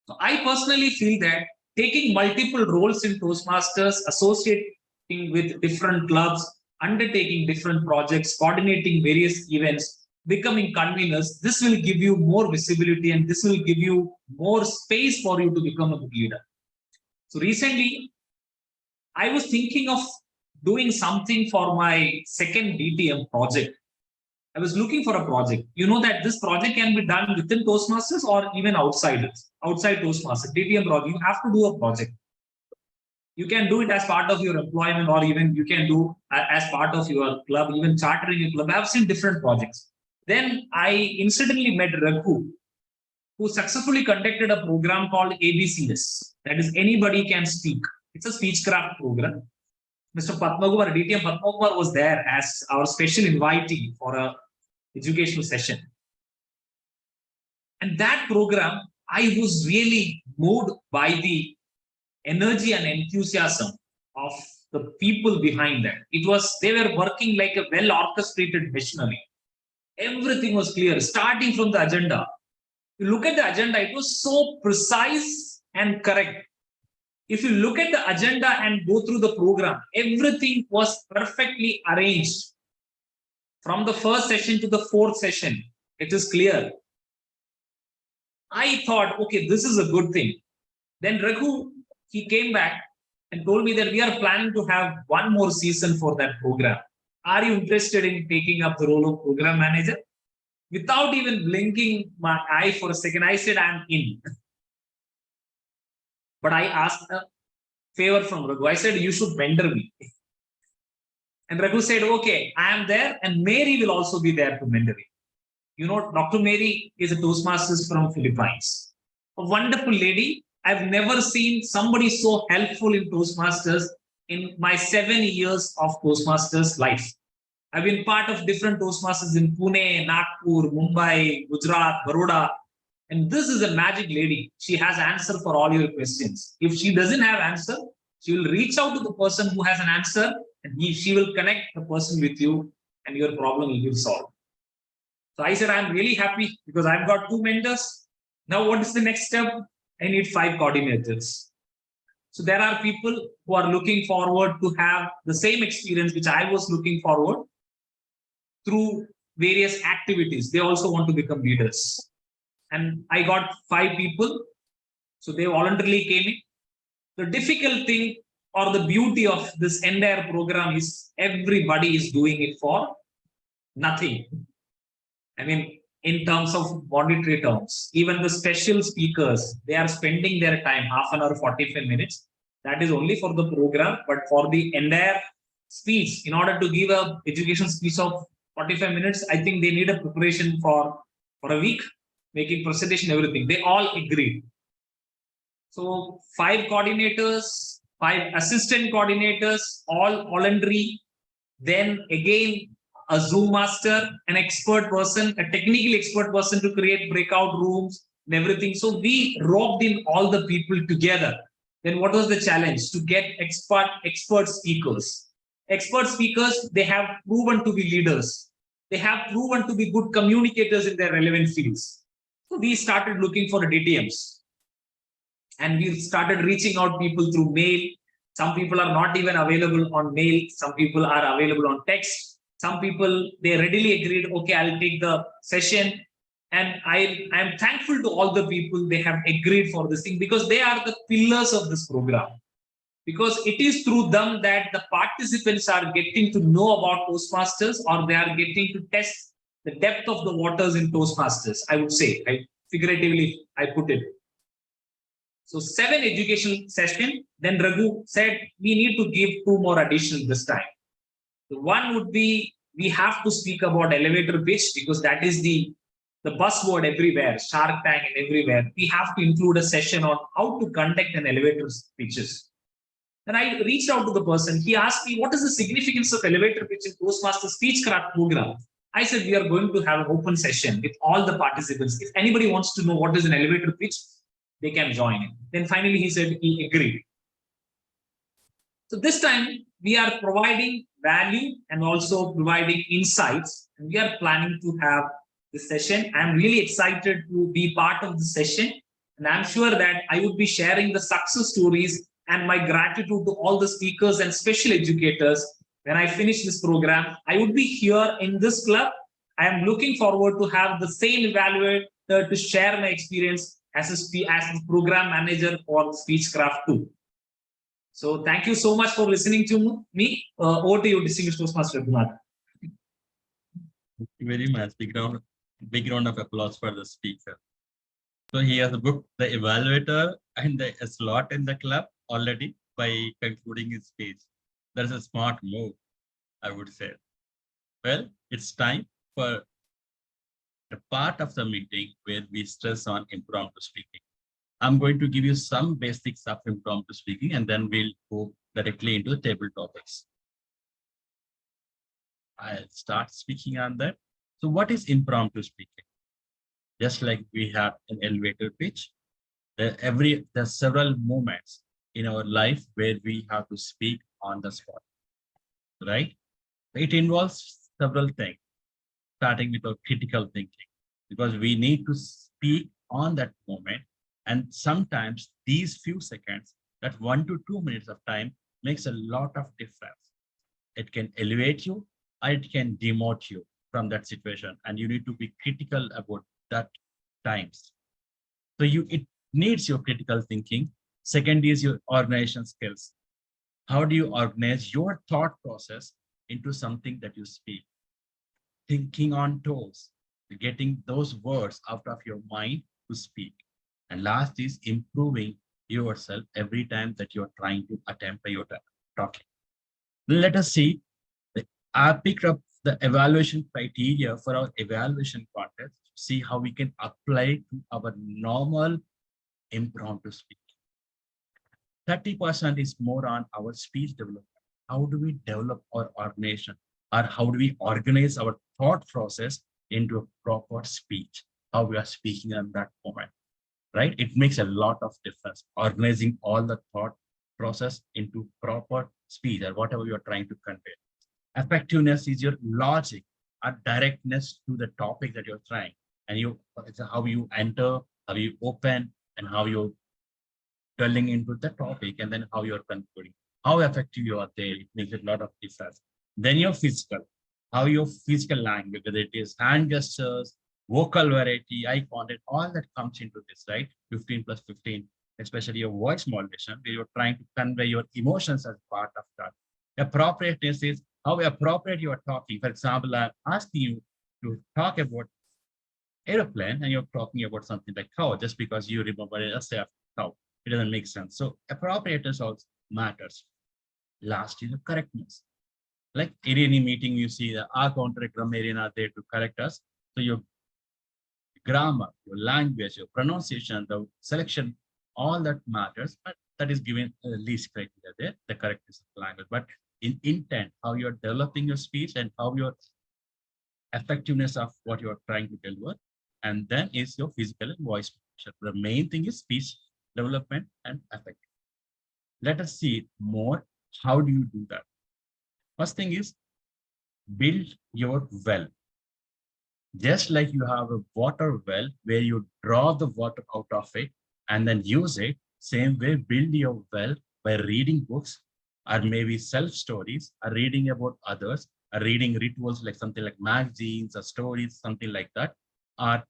So I personally feel that taking multiple roles in Toastmasters, associating with different clubs, undertaking different projects, coordinating various events, becoming conveners, this will give you more visibility and this will give you more space for you to become a good leader. So recently, I was thinking of doing something for my second DTM project. I was looking for a project. You know that this project can be done within Toastmasters or even outside Toastmasters. DTM project, you have to do a project. You can do it as part of your employment, or even you can do as part of your club, even chartering a club. I have seen different projects. Then I incidentally met Raghu, who successfully conducted a program called ABCS. That is, anybody can speak. It's a speechcraft program. Mr. Padmakumar, DTM Padmakumar was there as our special invitee for a educational session. And that program, I was really moved by the energy and enthusiasm of the people behind that. They were working like a well-orchestrated machinery. Everything was clear, starting from the agenda. You look at the agenda, it was so precise and correct. If you look at the agenda and go through the program, everything was perfectly arranged. From the first session to the fourth session, it is clear. I thought, okay, this is a good thing. Then Raghu, he came back and told me that we are planning to have one more season for that program. Are you interested in taking up the role of program manager? Without even blinking my eye for a second, I said, I'm in. But I asked a favor from Raghu. I said, you should mentor me. And Raghu said, okay, I am there, and Mary will also be there to mentor me. You know, Dr. Mary is a Toastmasters from Philippines. A wonderful lady. I've never seen somebody so helpful in Toastmasters in my 7 years of Toastmasters life. I've been part of different Toastmasters in Pune, Nagpur, Mumbai, Gujarat, Baroda. And this is a magic lady. She has answer for all your questions. If she doesn't have answer, she will reach out to the person who has an answer, and she will connect the person with you, and your problem will be solved. So I said, I'm really happy because I've got 2 mentors. Now what is the next step? I need 5 coordinators. So there are people who are looking forward to have the same experience which I was looking forward through various activities. They also want to become leaders. And I got 5 people. So they voluntarily came in. The difficult thing or the beauty of this entire program is everybody is doing it for nothing. I mean, in terms of monetary terms, even the special speakers, they are spending their time, half an hour, 45 minutes. That is only for the program, but for the entire speech, in order to give an education speech of 45 minutes, I think they need a preparation for a week, making presentation, everything. They all agreed. So 5 coordinators, 5 assistant coordinators, all voluntary. Then again, a Zoom master, an expert person, a technical expert person to create breakout rooms and everything. So we roped in all the people together. Then what was the challenge? To get expert speakers. Expert speakers, they have proven to be leaders. They have proven to be good communicators in their relevant fields. So we started looking for DTMs. And we started reaching out people through mail. Some people are not even available on mail. Some people are available on text. Some people, they readily agreed, okay, I'll take the session. And I'm thankful to all the people, they have agreed for this thing because they are the pillars of this program. Because it is through them that the participants are getting to know about Toastmasters, or they are getting to test the depth of the waters in Toastmasters, I would say. Figuratively, I put it. So 7 educational sessions. Then Raghu said, we need to give 2 more additional this time. The one would be we have to speak about elevator pitch because that is the buzzword everywhere, Shark Tank and everywhere. We have to include a session on how to conduct an elevator pitches. And I reached out to the person. He asked me, what is the significance of elevator pitch in Toastmasters Speechcraft program? I said, we are going to have an open session with all the participants. If anybody wants to know what is an elevator pitch, they can join it. Then finally he said he agreed. So this time we are providing value and also providing insights. And we are planning to have this session. I'm really excited to be part of the session. And I'm sure that I would be sharing the success stories and my gratitude to all the speakers and special educators. When I finish this program, I would be here in this club. I am looking forward to have the same evaluator to share my experience as a program manager for Speechcraft 2. So thank you so much for listening to me. Over to you, distinguished Toastmaster Raghunath. Thank you very much. Big round of applause for the speaker. So he has booked the evaluator and a slot in the club already by concluding his speech. That is a smart move, I would say. Well, it's time for the part of the meeting where we stress on impromptu speaking. I'm going to give you some basics of impromptu speaking, and then we'll go directly into the table topics. I'll start speaking on that. So what is impromptu speaking? Just like we have an elevator pitch, there's several moments in our life where we have to speak on the spot, right? It involves several things, starting with our critical thinking, because we need to speak on that moment. And sometimes these few seconds, that 1 to 2 minutes of time makes a lot of difference. It can elevate you, or it can demote you from that situation. And you need to be critical about that times. So it needs your critical thinking. Second is your organization skills. How do you organize your thought process into something that you speak? Thinking on toes, getting those words out of your mind to speak. And last is improving yourself every time that you're trying to attempt your talking. Let us see. I picked up the evaluation criteria for our evaluation contest to see how we can apply to our normal impromptu speaking. 30% is more on our speech development. How do we develop our organization, or how do we organize our thought process into a proper speech? How we are speaking at that moment, right? It makes a lot of difference. Organizing all the thought process into proper speech or whatever you are trying to convey. Effectiveness is your logic or directness to the topic that you're trying, and it's how you enter, how you open, and how you're dwelling into the topic, and then how you're concluding. How effective you are there, it makes a lot of difference. Then your physical, how your physical language, whether it is hand gestures, vocal variety, eye contact, all that comes into this, right? 15 plus 15, especially your voice modulation, where you're trying to convey your emotions as part of that. Appropriateness is how appropriate you are talking. For example, I'm asking you to talk about airplane and you're talking about something like cow, just because you remember a say cow. It doesn't make sense. So appropriateness also matters. Last is the correctness. Like in any meeting, you see the our counter grammarian are there to correct us. So your grammar, your language, your pronunciation, the selection, all that matters, but that is given least criteria there, the correctness of the language. But in intent, how you're developing your speech and how your effectiveness of what you're trying to deliver, and then is your physical and voice. The main thing is speech development and effect. Let us see more. How do you do that? First thing is build your well. Just like you have a water well where you draw the water out of it and then use it, same way build your well by reading books or maybe self-stories, or reading about others, or reading rituals like something like magazines or stories, something like that, or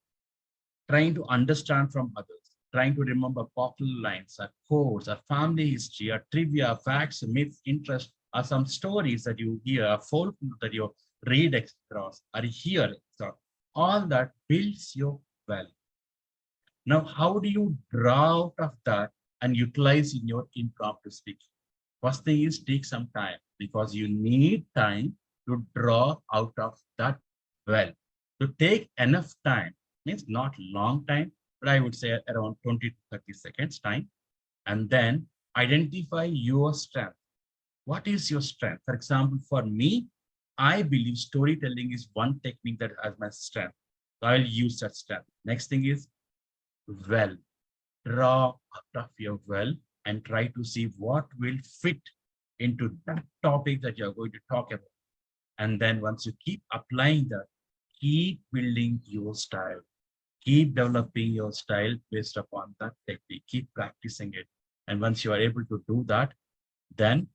trying to understand from others, trying to remember popular lines or quotes or family history or trivia, facts, myths, interest, or some stories that you hear, folk that you read across or hear. So all that builds your well. Now, how do you draw out of that and utilize in your impromptu speaking? First thing is take some time, because you need time to draw out of that well. To take enough time, means not long time, but I would say around 20 to 30 seconds time, and then identify your strength. What is your strength? For example, for me, I believe storytelling is one technique that has my strength. So I'll use that strength. Next thing is well. Draw out of your well and try to see what will fit into that topic that you're going to talk about. And then once you keep applying that, keep building your style. Keep developing your style based upon that technique. Keep practicing it. And once you are able to do that, then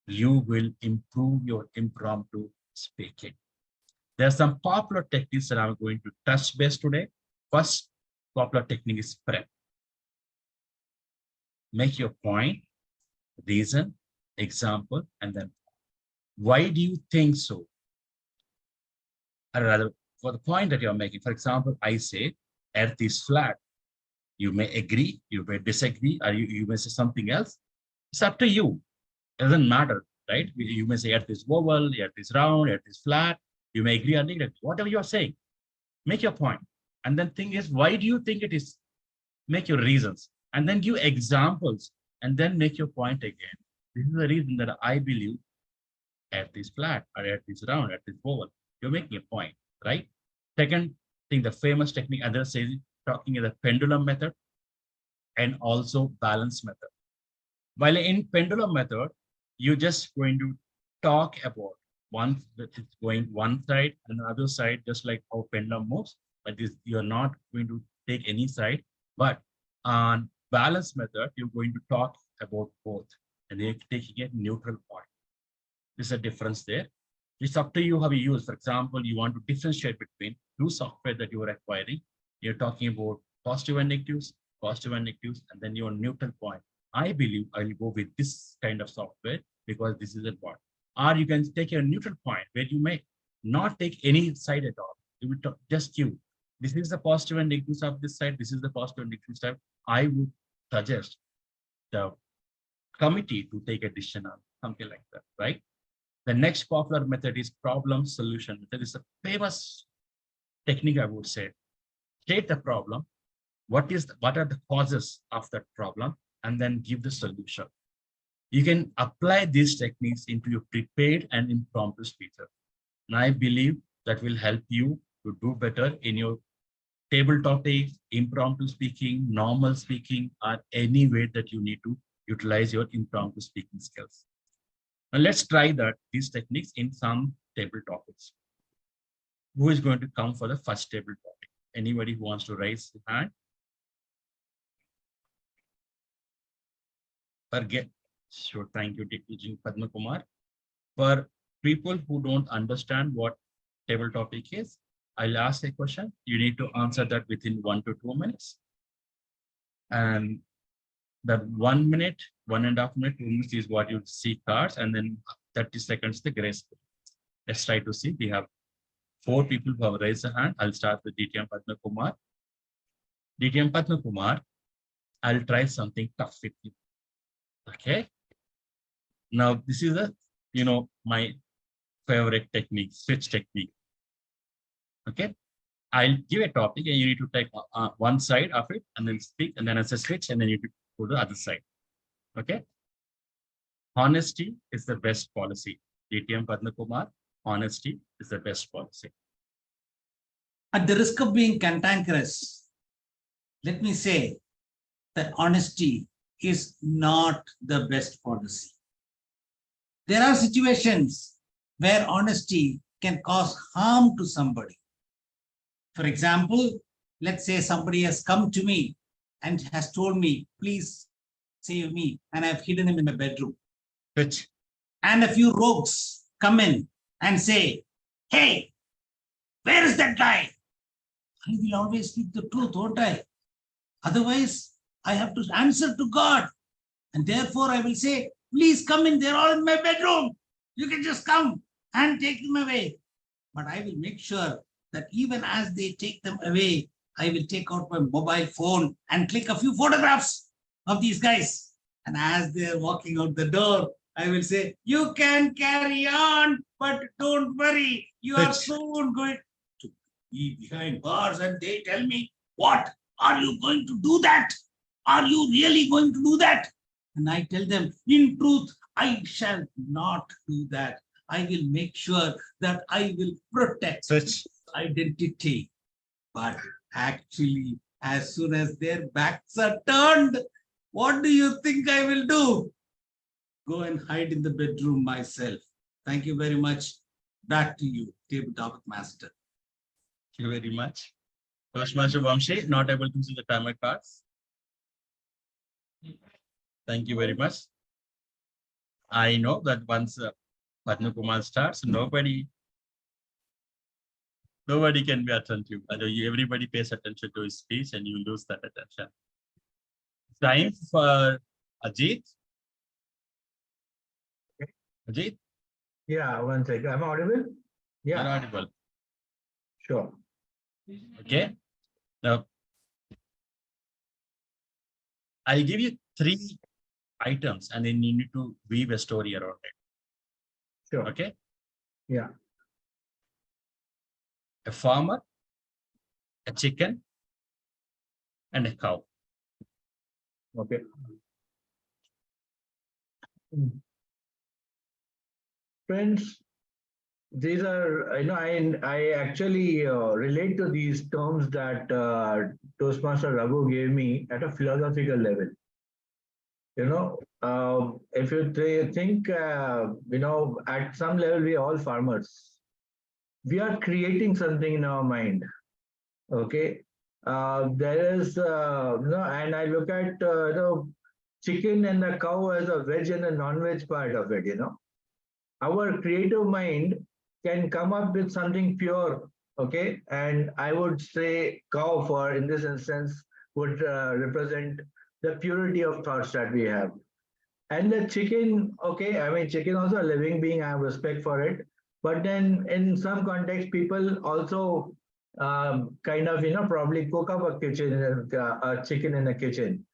you will improve your impromptu speaking. There are some popular techniques that I'm going to touch base today. First popular technique is prep. Make your point, reason, example, and then why do you think so? Or rather, for the point that you're making, for example, I say earth is flat. You may agree, you may disagree, or you may say something else. It's up to you. It doesn't matter, right? You may say earth is oval, earth is round, earth is flat. You may agree or not, whatever you're saying. Make your point. And then thing is, why do you think it is? Make your reasons. And then give examples. And then make your point again. This is the reason that I believe earth is flat, or earth is round, earth is oval. You're making a point, right? Second thing, the famous technique, others say, talking is the pendulum method and also balance method. While in pendulum method, you're just going to talk about one that is going one side and the other side, just like how pendulum moves, but you're not going to take any side. But on balance method, you're going to talk about both and you're taking a neutral point. There's a difference there. It's up to you how you use. For example, you want to differentiate between two software that you are acquiring. You're talking about positive and negatives, and then your neutral point. I believe I will go with this kind of software because this is important. Or you can take a neutral point where you may not take any side at all. You will talk, just you. This is the positive and negatives of this side. This is the positive and negative side. I would suggest the committee to take a decision on something like that, right? The next popular method is problem solution method. It's a famous technique, I would say. State the problem. What are the causes of that problem? And then give the solution. You can apply these techniques into your prepared and impromptu speeches. And I believe that will help you to do better in your table topics, impromptu speaking, normal speaking, or any way that you need to utilize your impromptu speaking skills. Now let's try these techniques in some table topics. Who is going to come for the first table topic? Anybody who wants to raise the hand? Sure, thank you, Dr. Padma Kumar. For people who don't understand what table topic is, I'll ask a question. You need to answer that within 1 to 2 minutes. And that 1 minute, 1.5 minutes, 2 minutes is what you see cards, and then 30 seconds the grace. Let's try to see. We have 4 people who have raised a hand. I'll start with DTM Padma Kumar. DTM Padma Kumar, I'll try something tough with you. Okay. Now this is my favorite technique, switch technique. Okay. I'll give a topic and you need to take one side of it and then speak, and then as a switch, and then you need to go to the other side. Okay. Honesty is the best policy. DTM Padma Kumar, honesty is the best policy. At the risk of being cantankerous, let me say that honesty is not the best policy. There are situations where honesty can cause harm to somebody. For example, let's say somebody has come to me and has told me, please save me, and I've hidden him in my bedroom. Which? And a few rogues come in and say, hey, where is that guy? I will always speak the truth, won't I? Otherwise, I have to answer to God. And therefore, I will say, please come in, they're all in my bedroom. You can just come and take them away. But I will make sure that even as they take them away, I will take out my mobile phone and click a few photographs of these guys. And as they're walking out the door, I will say, you can carry on, but don't worry. You are Pitch. soon going to be behind bars and they tell me, what? Are you going to do that? Are you really going to do that? And I tell them, in truth, I shall not do that. I will make sure that I will protect Switch. identity. But actually, as soon as their backs are turned, what do you think I will do? Go and hide in the bedroom myself. Thank you very much. Back to you, tabletop master. Thank you very much. Toastmaster Vamshi, not able to see the timer cards. Thank you very much. I know that once Padma Kumar starts, nobody can be attentive. Everybody pays attention to his speech and you lose that attention. Time for Ajit. Ajit, Yeah, one second. Am I audible? you're Yeah, audible. sure. Okay. Now, I'll give you 3 items and then you need to weave a story around it. Sure. Okay. Yeah. A farmer, a chicken, and a cow. Okay. Friends, these are, I actually relate to these terms that Toastmaster Raghu gave me at a philosophical level. If you think, at some level, we are all farmers. We are creating something in our mind. Okay. There is, and I look at, chicken and the cow as a veg and a non-veg part of it, Our creative mind can come up with something pure, okay? And I would say cow for, in this instance, would represent the purity of thoughts that we have. And the chicken, okay, I mean, chicken also a living being, I have respect for it. But then in some context, people also kind of, probably cook up a chicken in a kitchen.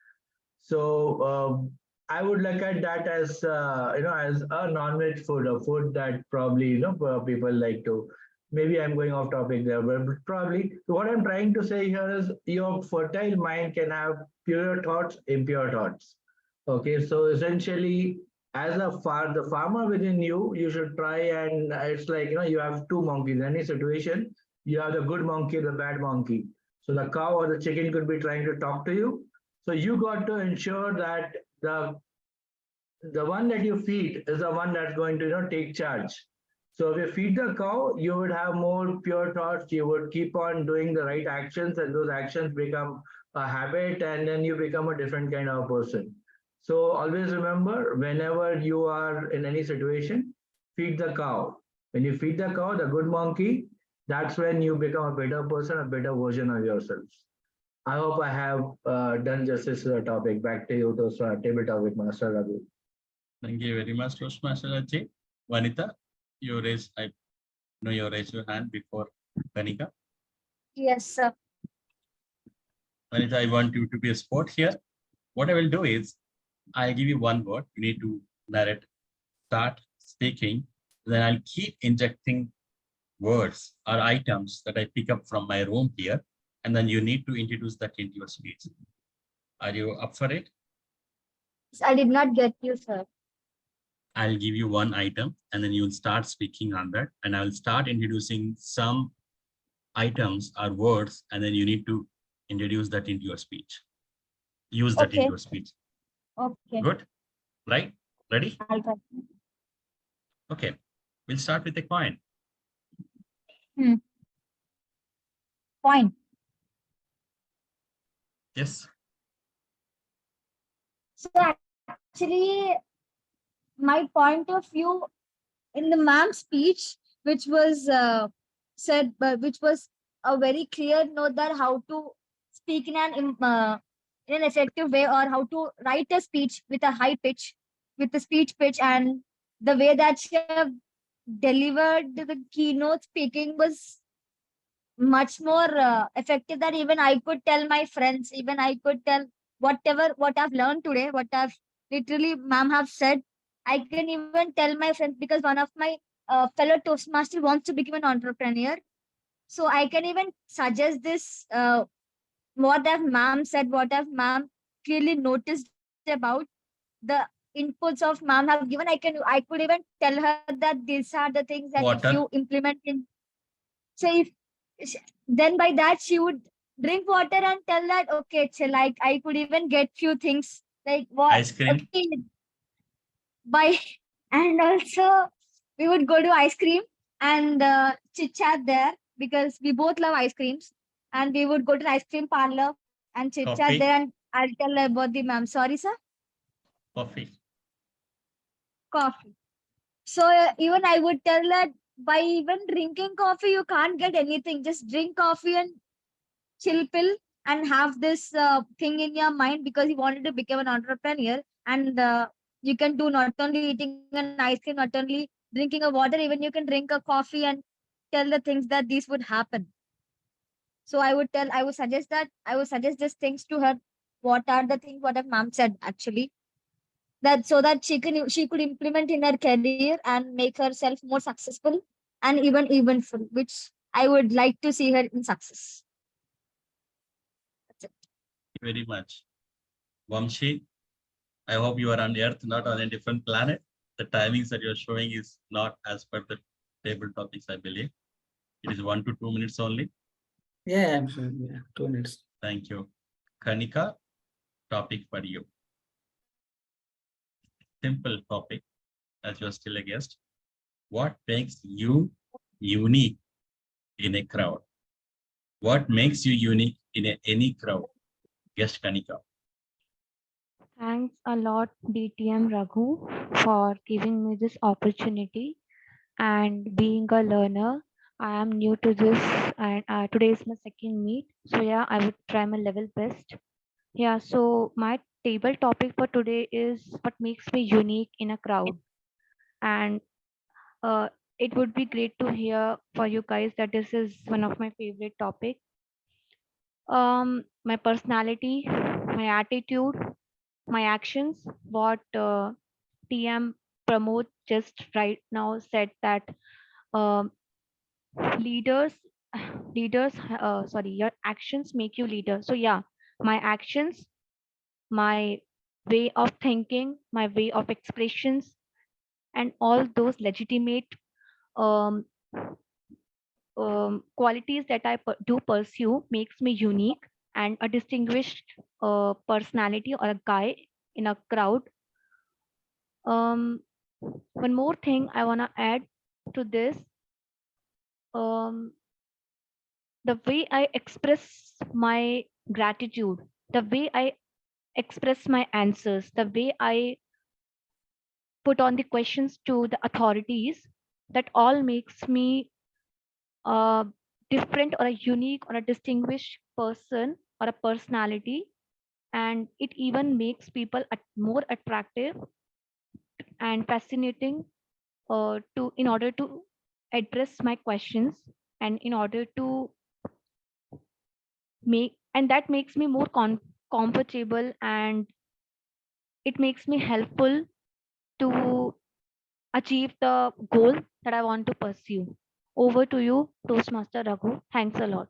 So I would look at that as, as a non-veg food, a food that probably, people like to, maybe I'm going off topic there, but probably what I'm trying to say here is your fertile mind can have pure thoughts, impure thoughts. Okay, so essentially, as the farmer within you, you should try and it's like, you have 2 monkeys. In any situation, you have the good monkey, the bad monkey. So the cow or the chicken could be trying to talk to you. So you got to ensure that the one that you feed is the one that's going to, take charge. So if you feed the cow, you would have more pure thoughts. You would keep on doing the right actions, and those actions become a habit, and then you become a different kind of person. So always remember, whenever you are in any situation, feed the cow. When you feed the cow, the good monkey, that's when you become a better person, a better version of yourselves. I hope I have done justice to the topic. Back to you, those table topic, Master Raghu. Thank you very much, Toastmaster Ajit. Vanita, you raised your hand before Kanika. Yes, sir. Vanita, I want you to be a sport here. What I will do is, I'll give you one word. You need to narrate, start speaking. Then I'll keep injecting words or items that I pick up from my room here. And then you need to introduce that into your speech. Are you up for it? I did not get you, sir. I'll give you one item and then you'll start speaking on that. And I'll start introducing some items or words, and then you need to introduce that into your speech. Use that into your speech. Okay. Good? Right? Ready? I'll try. Okay. We'll start with a coin. Point. Yes. So actually, my point of view in the ma'am's speech, which was said, which was a very clear note that how to speak in an effective way, or how to write a speech with a high pitch, with the speech pitch, and the way that she have delivered the keynote speaking was much more effective, that even I could tell my friends, even I could tell what I've learned today, what I've literally ma'am have said, I can even tell my friends because one of my fellow Toastmaster wants to become an entrepreneur. So I can even suggest this, what have ma'am said, what have ma'am clearly noticed about the inputs of ma'am have given. I could even tell her that these are the things that if Water. you implement in. So if then by that she would drink water and tell that okay, like I could even get few things like what Ice cream. okay by and also we would go to ice cream and chit chat there because we both love ice creams, and we would go to the ice cream parlor and chit chat Coffee. there, and I'll tell about the ma'am. Sorry, sir. Coffee. Coffee. So even I would tell that by even drinking coffee, you can't get anything. Just drink coffee and chill pill and have this thing in your mind because you wanted to become an entrepreneur. And you can do not only eating an ice cream, not only drinking a water, even you can drink a coffee and tell the things that these would happen. So I would suggest these things to her. What are the things what have ma'am said actually? That so that she could implement in her career and make herself more successful and even eventful, which I would like to see her in success. That's it. Thank you very much. Vamshi, I hope you are on Earth, not on a different planet. The timings that you're showing is not as per the table topics, I believe. It is 1 to 2 minutes only. Yeah, absolutely. Yeah, 2 minutes. Thank you. Kanika, topic for you. Simple topic, as you're still a guest. What makes you unique in a crowd? What makes you unique in any crowd? Guest Kanika. Thanks a lot, DTM Raghu, for giving me this opportunity and being a learner. I am new to this, and today is my second meet. So yeah, I would try my level best. Yeah, so my table topic for today is what makes me unique in a crowd. And it would be great to hear for you guys that this is one of my favorite topic. My personality, my attitude, my actions, what TM Pramod just right now said that um, leaders, sorry, your actions make you leader. So yeah, my actions, my way of thinking, my way of expressions, and all those legitimate um, qualities that I do pursue makes me unique and a distinguished personality or a guy in a crowd. One more thing I want to add to this, um, the way I express my gratitude, the way I express my answers, the way I put on the questions to the authorities, that all makes me a different or a unique or a distinguished person or a personality, and it even makes people more attractive and fascinating to in order to address my questions, and in order to make, and that makes me more comfortable, and it makes me helpful to achieve the goal that I want to pursue. Over to you, Toastmaster Raghu. Thanks a lot.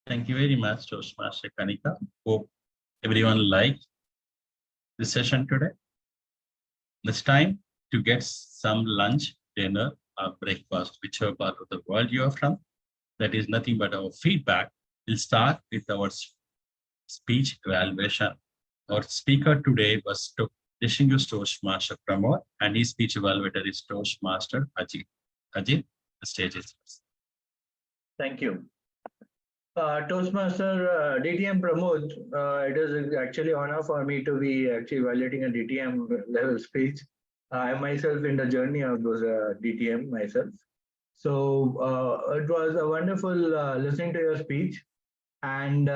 Thank you very much, Toastmaster Kanika. Hope everyone liked this session today. It's time to get some lunch, dinner, or breakfast, whichever part of the world you are from. That is nothing but our feedback. We'll start with our speech evaluation. Our speaker today was distinguished Toastmaster Pramod, and his speech evaluator is Toastmaster Ajit. Ajit, the stage is yours. Thank you. Toastmaster DTM Pramod, it is actually honor for me to be actually evaluating a DTM level speech. I myself in the journey of those DTM myself. So it was a wonderful listening to your speech. And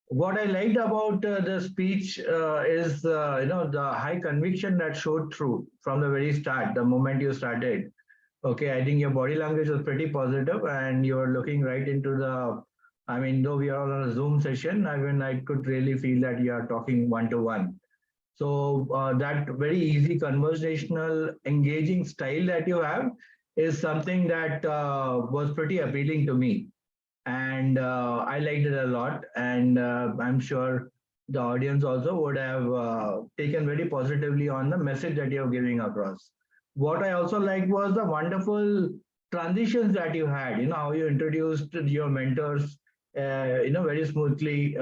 what I liked about the speech is, the high conviction that showed through from the very start, the moment you started. Okay, I think your body language was pretty positive and you're looking right into the, I mean, though we are on a Zoom session, I mean, I could really feel that you are talking one-to-one. So that very easy conversational, engaging style that you have is something that was pretty appealing to me. And I liked it a lot. And I'm sure the audience also would have taken very positively on the message that you're giving across. What I also liked was the wonderful transitions that you had, how you introduced your mentors, very smoothly,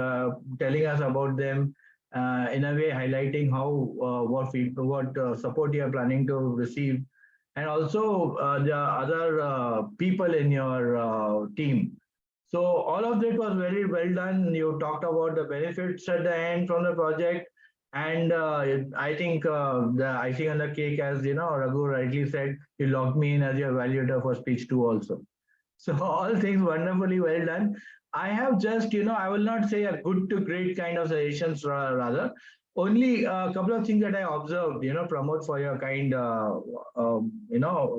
telling us about them, in a way highlighting how what support you are planning to receive, and also the other people in your team. So all of that was very well done. You talked about the benefits at the end from the project. And I think the icing on the cake, as Raghu rightly said, you logged me in as your evaluator for speech 2 also. So all things wonderfully well done. I have just, I will not say a good to great kind of suggestions, rather. Only a couple of things that I observed, Pramod, for your kind,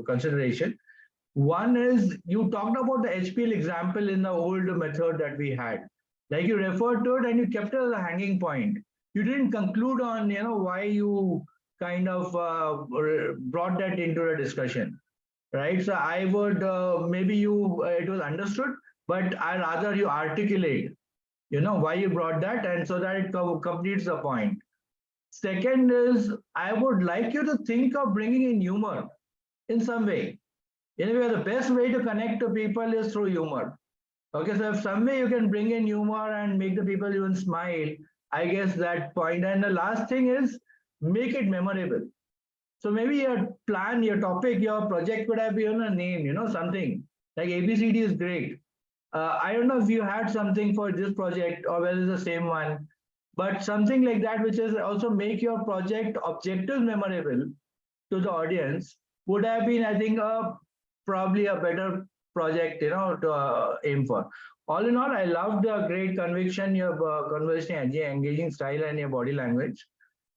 consideration. One is you talked about the HPL example in the old method that we had. Like you referred to it and you kept it as a hanging point. You didn't conclude on, why you kind of brought that into a discussion, right? So I would, maybe it was understood, but I rather you articulate, why you brought that, and so that it completes the point. Second is, I would like you to think of bringing in humor in some way. Anyway, the best way to connect to people is through humor. Okay, so if some way you can bring in humor and make the people even smile, I guess that point. And the last thing is, make it memorable. So maybe your plan, your topic, your project could have been a name, something like ABCD is great. I don't know if you had something for this project or whether it's the same one, but something like that, which is also make your project objectives memorable to the audience, would have been, I think, probably a better project, to aim for. All in all, I loved the great conviction, your conversation, engaging style, and your body language.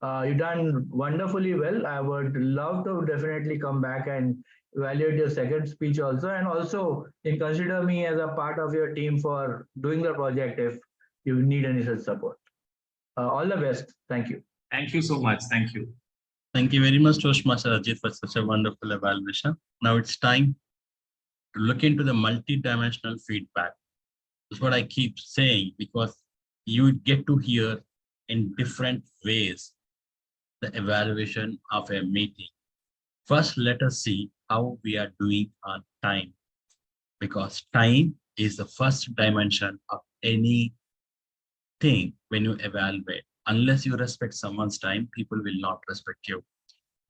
You've done wonderfully well. I would love to definitely come back and evaluate your second speech also, and also consider me as a part of your team for doing the project if you need any such support. All the best. Thank you. Thank you so much. Thank you. Thank you very much, Toastmaster Ajit, for such a wonderful evaluation. Now it's time to look into the multi-dimensional feedback. That's what I keep saying, because you get to hear in different ways the evaluation of a meeting. First, let us see how we are doing on time, because time is the first dimension of anything when you evaluate. Unless you respect someone's time, people will not respect you.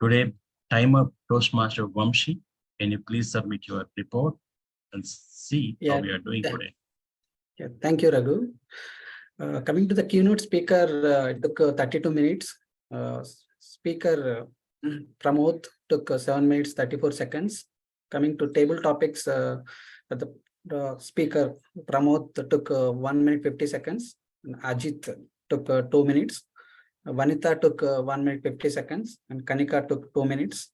Today, timer Toastmaster Vamshi, can you please submit your report and see how we are doing today? Yeah, thank you, Raghu. Coming to the keynote speaker, it took 32 minutes. Speaker Pramod took 7 minutes 34 seconds. Coming to table topics, the speaker Pramod took 1 minute 50 seconds. And Ajit took 2 minutes. Vanita took 1 minute 50 seconds, and Kanika took 2 minutes.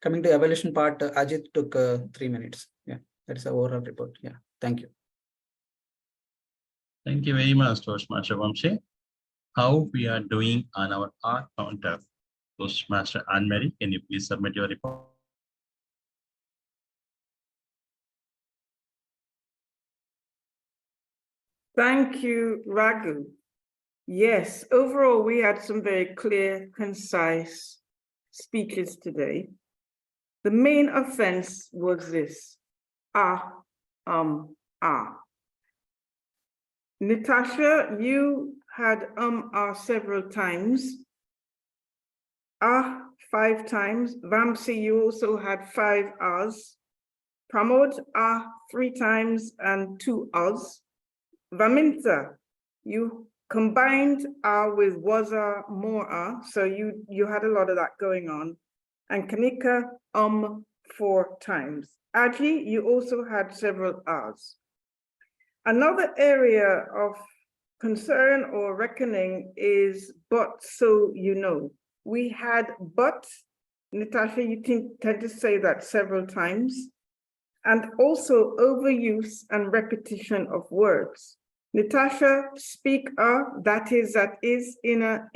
Coming to evaluation part, Ajit took 3 minutes. Yeah, that's the overall report. Yeah, thank you. Thank you very much, Toastmaster Vamshi. How we are doing on our R counter? Toastmaster Anne-Marie, can you please submit your report? Thank you, Raghu. Yes, overall, we had some very clear, concise speeches today. The main offense was this, Nitasha, you had several times. 5 times. Vamsi, you also had 5 R's. Pramod, 3 times and 2 R's. Vaminta, you combined with waza more, so you had a lot of that going on. And Kanika, 4 times. Aji, you also had several R's. Another area of concern or reckoning is but so you know. We had but, Nitasha, you tend to say that several times, and also overuse and repetition of words. Nitasha, speak that is, inner,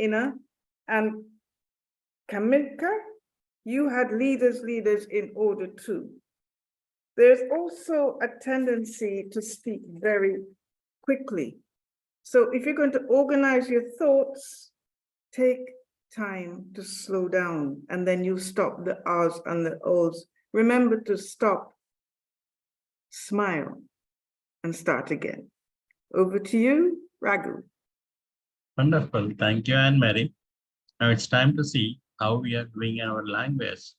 and Kamilka, you had leaders in order too. There's also a tendency to speak very quickly. So if you're going to organize your thoughts, take time to slow down, and then you stop the R's and the O's. Remember to stop, smile, and start again. Over to you, Raghu. Wonderful. Thank you, Anne-Marie. Now it's time to see how we are doing in our language.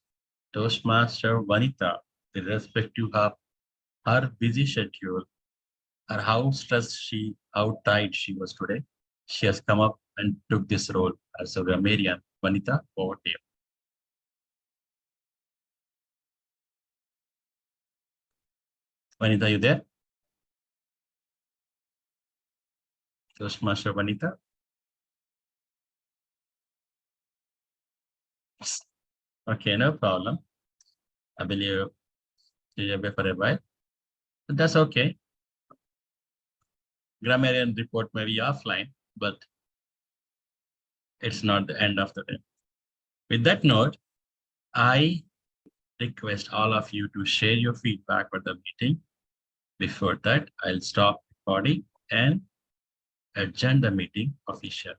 Toastmaster Vanita, irrespective of her busy schedule or how stressed how tight she was today, she has come up and took this role as a grammarian. Vanita, over to you. Vanita, you there? Toastmaster Vanita? Okay, no problem. I believe you're away for a while. But that's okay. Grammarian report may be offline, but it's not the end of the day. With that note, I request all of you to share your feedback for the meeting. Before that, I'll stop recording and adjourn the meeting officially.